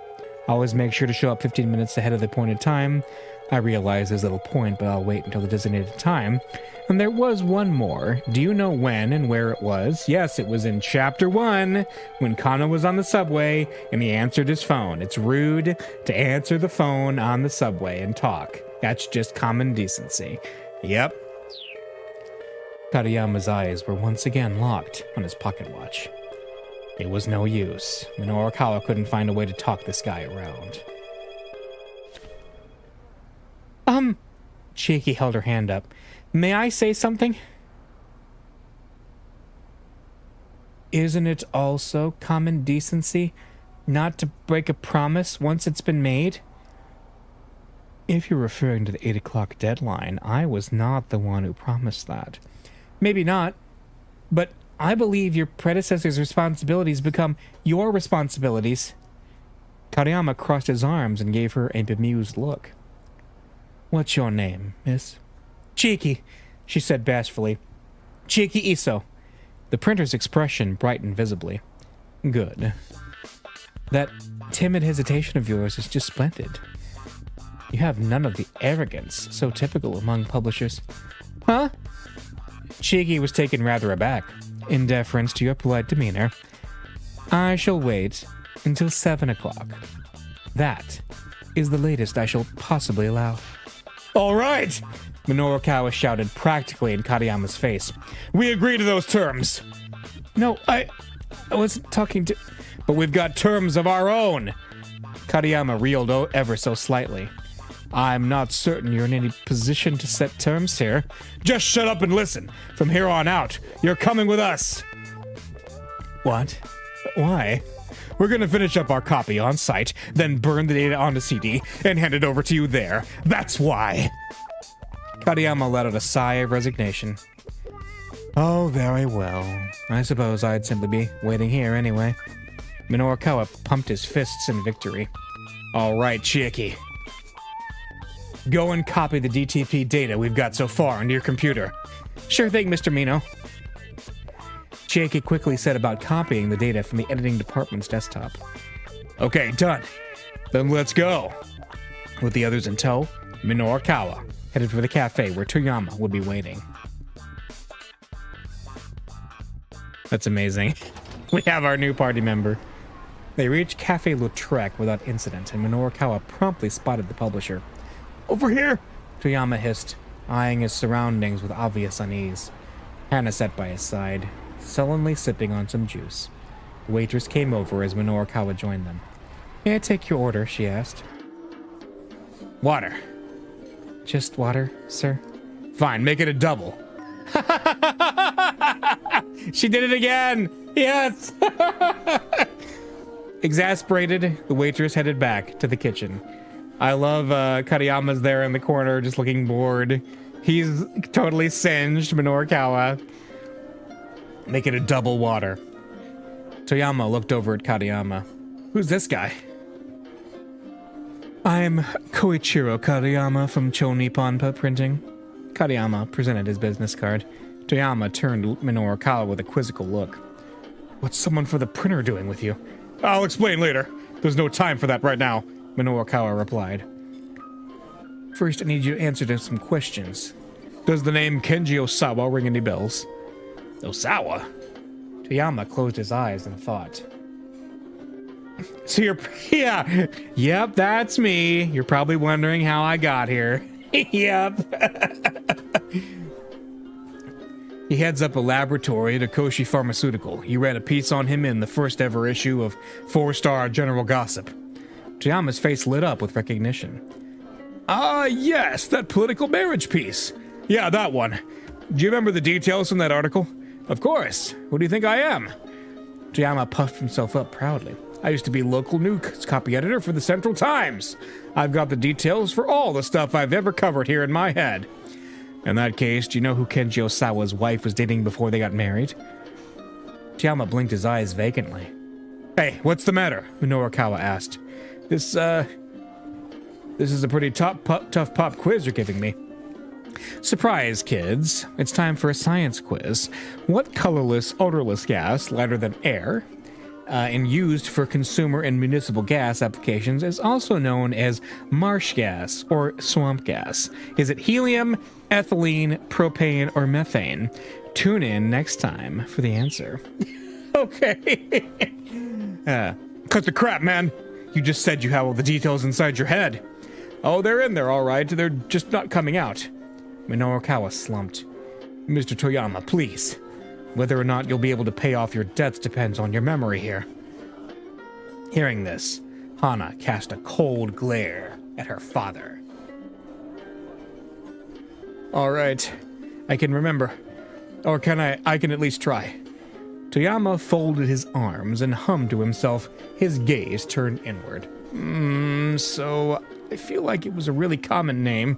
Always make sure to show up 15 minutes ahead of the appointed time. I realize there's little point, but I'll wait until the designated time. And there was one more. Do you know when and where it was? Yes, it was in Chapter 1, when Kana was on the subway and he answered his phone. It's rude to answer the phone on the subway and talk. That's just common decency. Yep. Katayama's eyes were once again locked on his pocket watch. It was no use. Minorukawa couldn't find a way to talk this guy around. Cheeky held her hand up. May I say something? Isn't it also common decency not to break a promise once it's been made? If you're referring to the 8 o'clock deadline, I was not the one who promised that. Maybe not, but I believe your predecessor's responsibilities become your responsibilities. Kariyama crossed his arms and gave her a bemused look. What's your name, miss? Chiki, she said bashfully. Chiki Iso. The printer's expression brightened visibly. Good. That timid hesitation of yours is just splendid. You have none of the arrogance so typical among publishers. Huh? Chigi was taken rather aback, in deference to your polite demeanor. I shall wait until 7 o'clock. That is the latest I shall possibly allow. All right! Minoru Kawa shouted practically in Kariyama's face. We agree to those terms. No, I wasn't talking to... But we've got terms of our own. Kariyama reeled ever so slightly. I'm not certain you're in any position to set terms here. Just shut up and listen. From here on out, you're coming with us. What? Why? We're gonna finish up our copy on site, then burn the data onto CD and hand it over to you there. That's why. Kariyama let out a sigh of resignation. Oh, very well. I suppose I'd simply be waiting here anyway. Minoru Kawa pumped his fists in victory. All right, Chiaki. Go and copy the DTP data we've got so far onto your computer. Sure thing, Mr. Mino. Chiaki quickly set about copying the data from the editing department's desktop. Okay, done. Then let's go. With the others in tow, Minoru Kawa headed for the cafe where Toyama would be waiting. That's amazing. We have our new party member. They reached Cafe Lautrec without incident, and Minoru Kawa promptly spotted the publisher. Over here! Toyama hissed, eyeing his surroundings with obvious unease. Hana sat by his side, sullenly sipping on some juice. The waitress came over as Minoru Kawa joined them. May I take your order? She asked. Water. Just water, sir? Fine, make it a double. She did it again! Yes! Exasperated, the waitress headed back to the kitchen. I love Kariyama's there in the corner just looking bored. He's totally singed, Minoru Kawa. Make it a double water. Toyama looked over at Kariyama. Who's this guy? I'm Koichiro Kariyama from Cho Nippon Printing. Kariyama presented his business card. Toyama turned to Minoru Kawa with a quizzical look. What's someone for the printer doing with you? I'll explain later. There's no time for that right now, Minoru Kawa replied. First, I need you to answer to some questions. Does the name Kenji Osawa ring any bells? Osawa? Toyama closed his eyes and thought. So yeah, yep, that's me. You're probably wondering how I got here. Yep. He heads up a laboratory at Akoshi Pharmaceutical. You read a piece on him in the first ever issue of 4-Star General Gossip. Toyama's face lit up with recognition. Ah, yes, that political marriage piece. Yeah, that one. Do you remember the details from that article? Of course. Who do you think I am? Toyama puffed himself up proudly. I used to be local news copy editor for the Central Times. I've got the details for all the stuff I've ever covered here in my head. In that case, do you know who Kenji Osawa's wife was dating before they got married? Toyama blinked his eyes vacantly. Hey, what's the matter? Minoru Kawa asked. This is a pretty tough pop quiz you're giving me. Surprise, kids. It's time for a science quiz. What colorless, odorless gas, lighter than air, and used for consumer and municipal gas applications is also known as marsh gas or swamp gas? Is it helium, ethylene, propane, or methane? Tune in next time for the answer. Okay. Cut the crap, man. You just said you have all the details inside your head. Oh, they're in there, all right. They're just not coming out. Minoru Kawa slumped. Mr. Toyama, please. Whether or not you'll be able to pay off your debts depends on your memory here. Hearing this, Hana cast a cold glare at her father. All right. I can remember. Or I can at least try. Toyama folded his arms and hummed to himself, his gaze turned inward. So I feel like it was a really common name.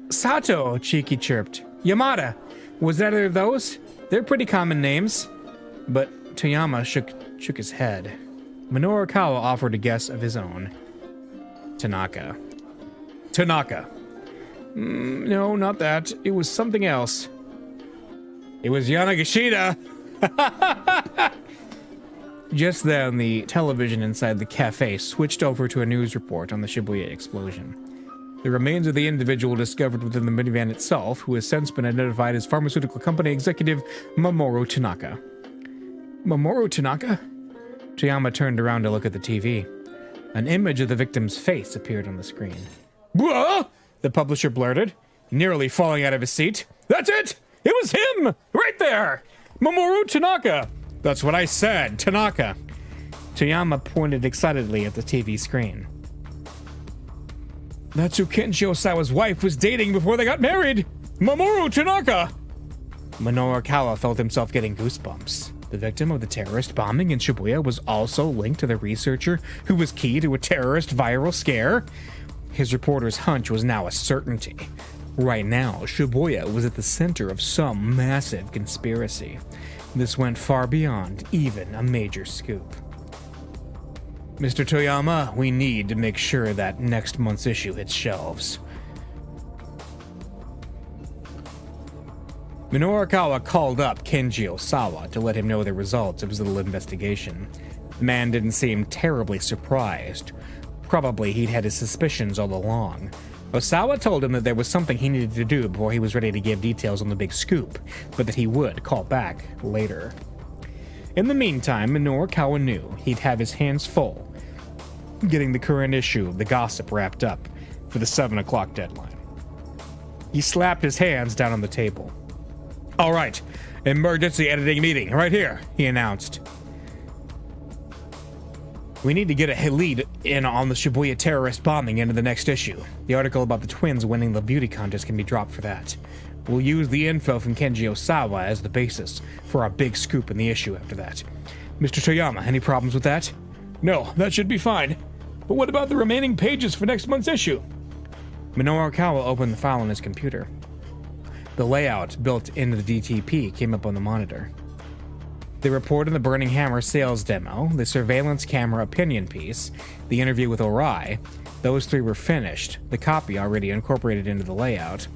Sato, Chiki chirped. Yamada, was that either of those? They're pretty common names. But Toyama shook his head. Minoru Kawa offered a guess of his own. Tanaka. No, not that. It was something else. It was Yanagishita! Just then, the television inside the cafe switched over to a news report on the Shibuya explosion. The remains of the individual discovered within the minivan itself, who has since been identified as pharmaceutical company executive Mamoru Tanaka. Mamoru Tanaka? Toyama turned around to look at the TV. An image of the victim's face appeared on the screen. Whoa! The publisher blurted, nearly falling out of his seat. That's it! It was him! Right there! Mamoru Tanaka! That's what I said, Tanaka. Toyama pointed excitedly at the TV screen. That's who Kenji Osawa's wife was dating before they got married! Mamoru Tanaka! Minoru Kawa felt himself getting goosebumps. The victim of the terrorist bombing in Shibuya was also linked to the researcher who was key to a terrorist viral scare. His reporter's hunch was now a certainty. Right now, Shibuya was at the center of some massive conspiracy. This went far beyond even a major scoop. Mr. Toyama, we need to make sure that next month's issue hits shelves. Minoru Kawa called up Kenji Osawa to let him know the results of his little investigation. The man didn't seem terribly surprised. Probably he'd had his suspicions all along. Osawa told him that there was something he needed to do before he was ready to give details on the big scoop, but that he would call back later. In the meantime, Minoru Kawa knew he'd have his hands full, getting the current issue of the gossip wrapped up for the 7 o'clock deadline. He slapped his hands down on the table. All right, emergency editing meeting, right here, he announced. We need to get a lead in on the Shibuya terrorist bombing into the next issue. The article about the twins winning the beauty contest can be dropped for that. We'll use the info from Kenji Osawa as the basis for our big scoop in the issue after that. Mr. Toyama, any problems with that? No, that should be fine. But what about the remaining pages for next month's issue? Minoru Kawa opened the file on his computer. The layout built into the DTP came up on the monitor. The report on the Burning Hammer sales demo, the surveillance camera opinion piece, the interview with Orai, those three were finished, the copy already incorporated into the layout.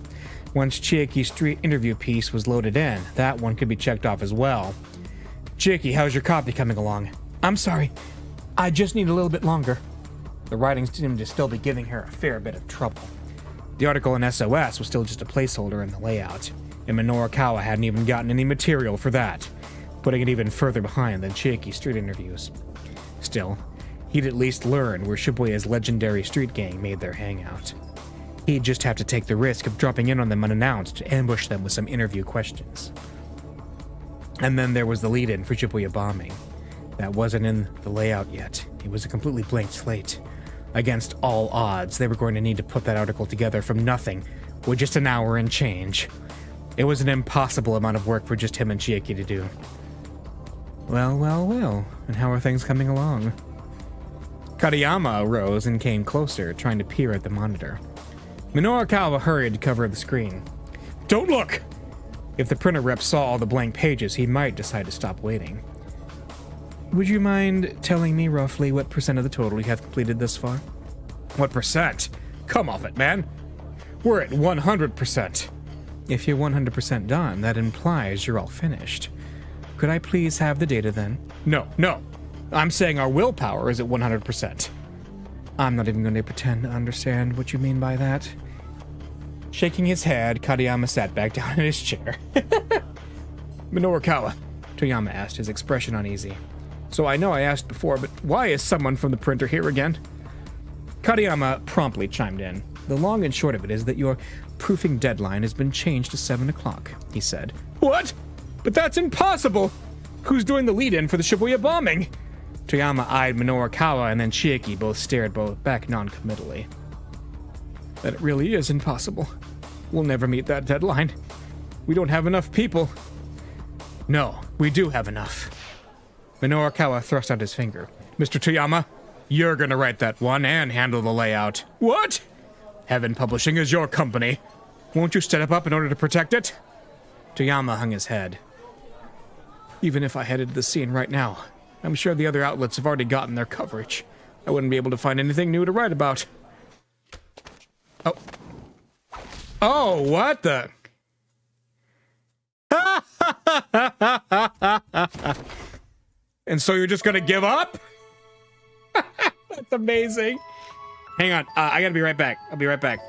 Once Chiaki's street interview piece was loaded in, that one could be checked off as well. Chiaki, how's your copy coming along? I'm sorry, I just need a little bit longer. The writing seemed to still be giving her a fair bit of trouble. The article in SOS was still just a placeholder in the layout, and Minoru Kawa hadn't even gotten any material for that, putting it even further behind than Chiaki's street interviews. Still, he'd at least learn where Shibuya's legendary street gang made their hangout. He'd just have to take the risk of dropping in on them unannounced to ambush them with some interview questions. And then there was the lead-in for Shibuya bombing. That wasn't in the layout yet. It was a completely blank slate. Against all odds, they were going to need to put that article together from nothing with just an hour and change. It was an impossible amount of work for just him and Chiaki to do. Well, and how are things coming along? Katayama arose and came closer, trying to peer at the monitor. Minoru Kawa hurried to cover the screen. Don't look! If the printer rep saw all the blank pages, he might decide to stop waiting. Would you mind telling me roughly what percent of the total you have completed thus far? What percent? Come off it, man. We're at 100%. If you're 100% done, that implies you're all finished. Could I please have the data then? No. I'm saying our willpower is at 100%. I'm not even going to pretend to understand what you mean by that. Shaking his head, Katayama sat back down in his chair. Minoru Kawa, Toyama asked, his expression uneasy. So I know I asked before, but why is someone from the printer here again? Katayama promptly chimed in. The long and short of it is that your proofing deadline has been changed to 7 o'clock, he said. What? But that's impossible! Who's doing the lead-in for the Shibuya bombing? Toyama eyed Minoru Kawa and then Chiaki both stared back non-committally. That it really is impossible. We'll never meet that deadline. We don't have enough people. No, we do have enough. Minorukawa thrust out his finger. Mr. Toyama, you're gonna write that one and handle the layout. What? Heaven Publishing is your company. Won't you step up in order to protect it? Toyama hung his head. Even if I headed to the scene right now, I'm sure the other outlets have already gotten their coverage. I wouldn't be able to find anything new to write about. Oh. Oh, what the? And so you're just gonna give up? That's amazing. Hang on, I gotta be right back. I'll be right back.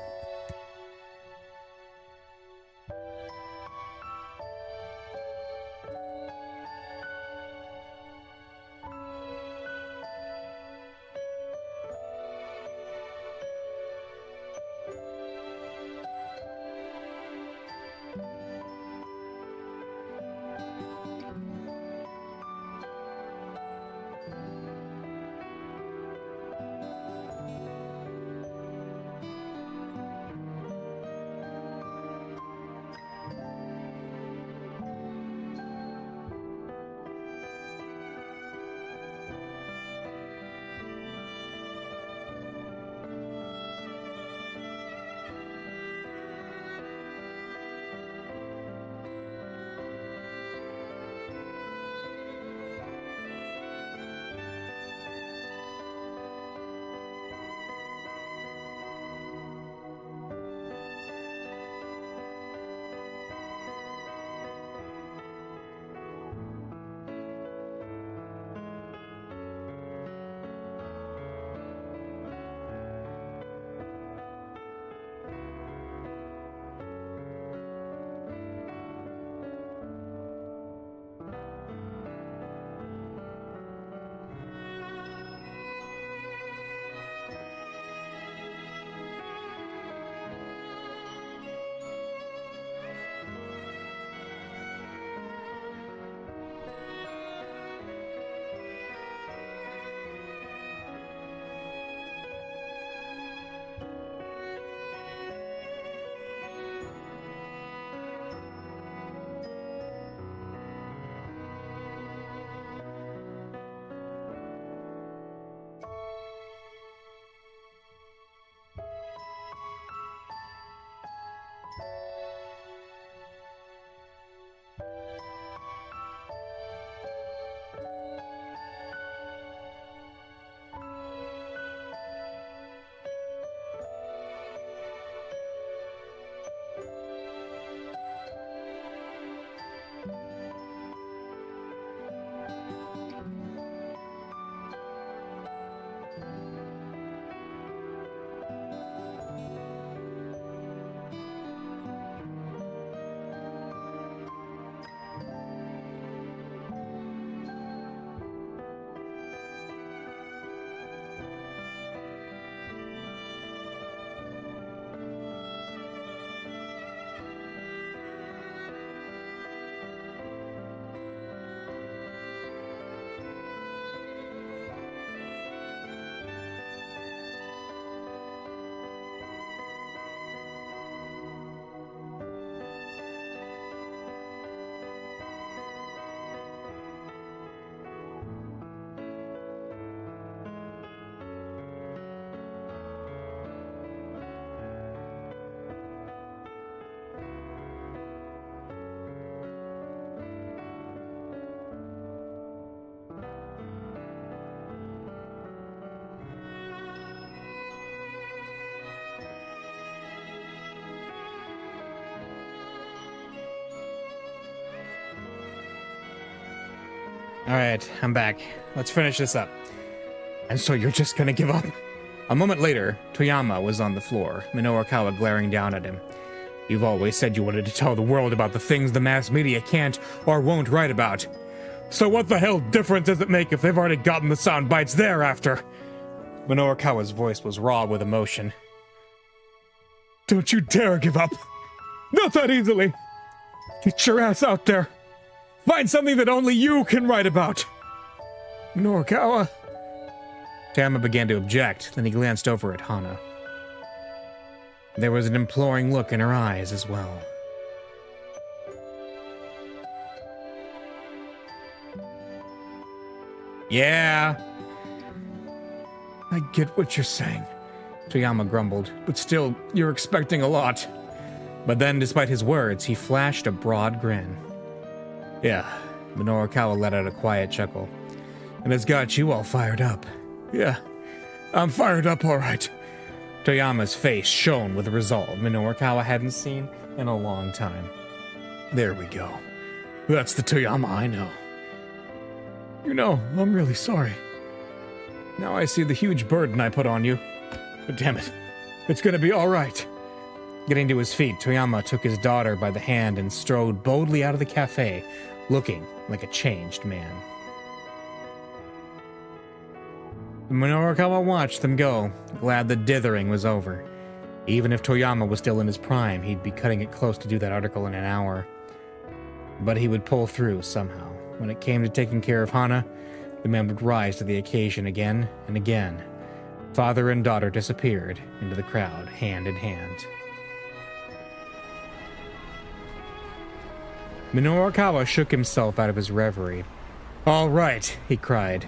All right, I'm back. Let's finish this up. And so you're just gonna give up? A moment later, Toyama was on the floor, Minorukawa glaring down at him. You've always said you wanted to tell the world about the things the mass media can't or won't write about. So what the hell difference does it make if they've already gotten the sound bites thereafter? Minorukawa's voice was raw with emotion. Don't you dare give up. Not that easily. Get your ass out there. Find something that only you can write about. Minorukawa. Toyama began to object, then he glanced over at Hana. There was an imploring look in her eyes as well. Yeah. I get what you're saying, Toyama grumbled, but still, you're expecting a lot. But then, despite his words, he flashed a broad grin. Yeah, Minorukawa let out a quiet chuckle. And it's got you all fired up. Yeah, I'm fired up all right. Toyama's face shone with resolve Minorukawa hadn't seen in a long time. There we go. That's the Toyama I know. You know, I'm really sorry. Now I see the huge burden I put on you. But damn it, it's gonna be all right. Getting to his feet, Toyama took his daughter by the hand and strode boldly out of the cafe, looking like a changed man. Minorukawa watched them go, glad the dithering was over. Even if Toyama was still in his prime, he'd be cutting it close to do that article in an hour. But he would pull through somehow. When it came to taking care of Hana, the man would rise to the occasion again and again. Father and daughter disappeared into the crowd, hand in hand. Minorukawa shook himself out of his reverie. All right, he cried.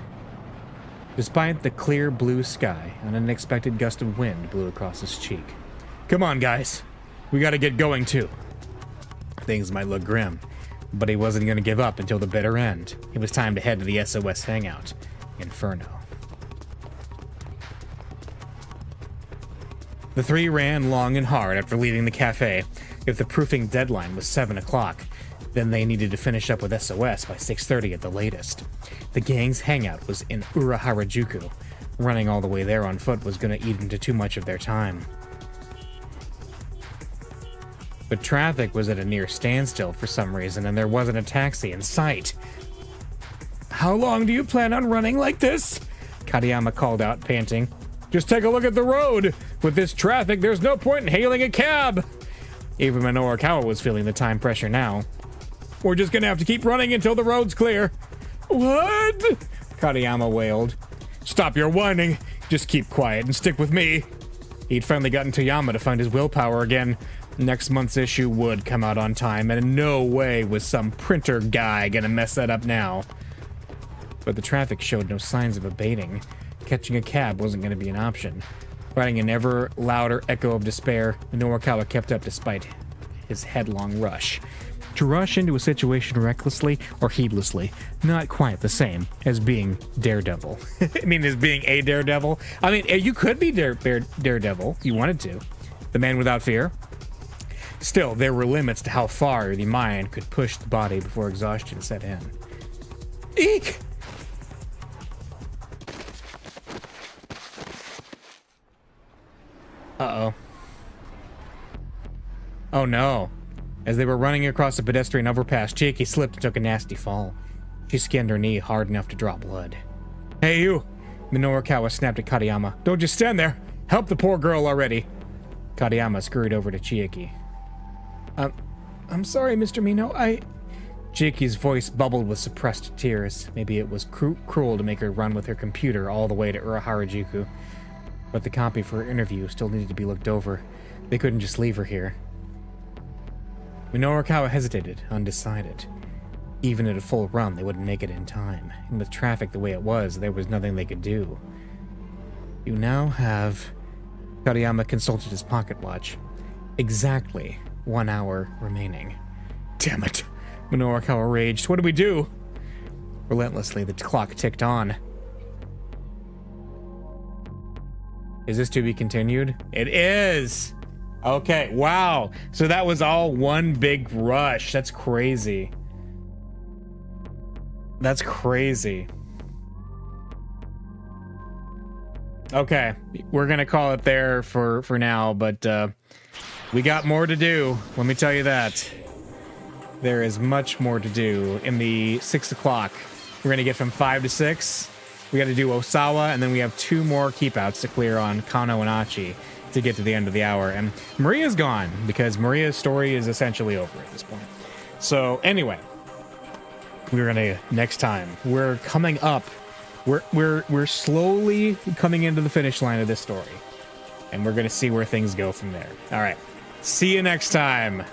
Despite the clear blue sky, an unexpected gust of wind blew across his cheek. Come on, guys. We gotta get going, too. Things might look grim, but he wasn't gonna give up until the bitter end. It was time to head to the SOS hangout, Inferno. The three ran long and hard after leaving the cafe. If the proofing deadline was 7 o'clock, then they needed to finish up with SOS by 6:30 at the latest. The gang's hangout was in Harajuku. Running all the way there on foot was going to eat into too much of their time. But traffic was at a near standstill for some reason, and there wasn't a taxi in sight. How long do you plan on running like this? Katayama called out, panting. Just take a look at the road. With this traffic, there's no point in hailing a cab. Even Minorukawa was feeling the time pressure now. We're just gonna have to keep running until the road's clear. What? Katayama wailed. Stop your whining. Just keep quiet and stick with me. He'd finally gotten Toyama to find his willpower again. Next month's issue would come out on time, and in no way was some printer guy gonna mess that up now. But the traffic showed no signs of abating. Catching a cab wasn't gonna be an option. Fighting an ever louder echo of despair, Minorukawa kept up despite his headlong rush. To rush into a situation recklessly or heedlessly, not quite the same as being Daredevil. I mean, as being a Daredevil. I mean, you could be Daredevil if you wanted to. The man without fear. Still, there were limits to how far the mind could push the body before exhaustion set in. Eek! Uh-oh. Oh no. As they were running across a pedestrian overpass, Chiaki slipped and took a nasty fall. She skinned her knee hard enough to draw blood. Hey, you! Minorukawa snapped at Katayama. Don't just stand there! Help the poor girl already! Katayama scurried over to Chiaki. I'm sorry, Mr. Mino, Chiaki's voice bubbled with suppressed tears. Maybe it was cruel to make her run with her computer all the way to Harajuku. But the copy for her interview still needed to be looked over. They couldn't just leave her here. Minorukawa hesitated, undecided. Even at a full run, they wouldn't make it in time. And with traffic the way it was, there was nothing they could do. You now have... Katayama consulted his pocket watch. Exactly 1 hour remaining. Damn it! Minorukawa raged. What do we do? Relentlessly, the clock ticked on. Is this to be continued? It is! Okay, wow. So that was all one big rush. That's crazy. That's crazy. Okay, we're gonna call it there for now, but we got more to do. Let me tell you that. There is much more to do. In the 6 o'clock, we're gonna get from 5 to 6. We got to do Osawa, and then we have 2 more keepouts to clear on Kano and Achi to get to the end of the hour. And Maria's gone, because Maria's story is essentially over at this point. So, anyway, we're gonna, next time, we're coming up. We're slowly coming into the finish line of this story. And we're gonna see where things go from there. All right. See you next time.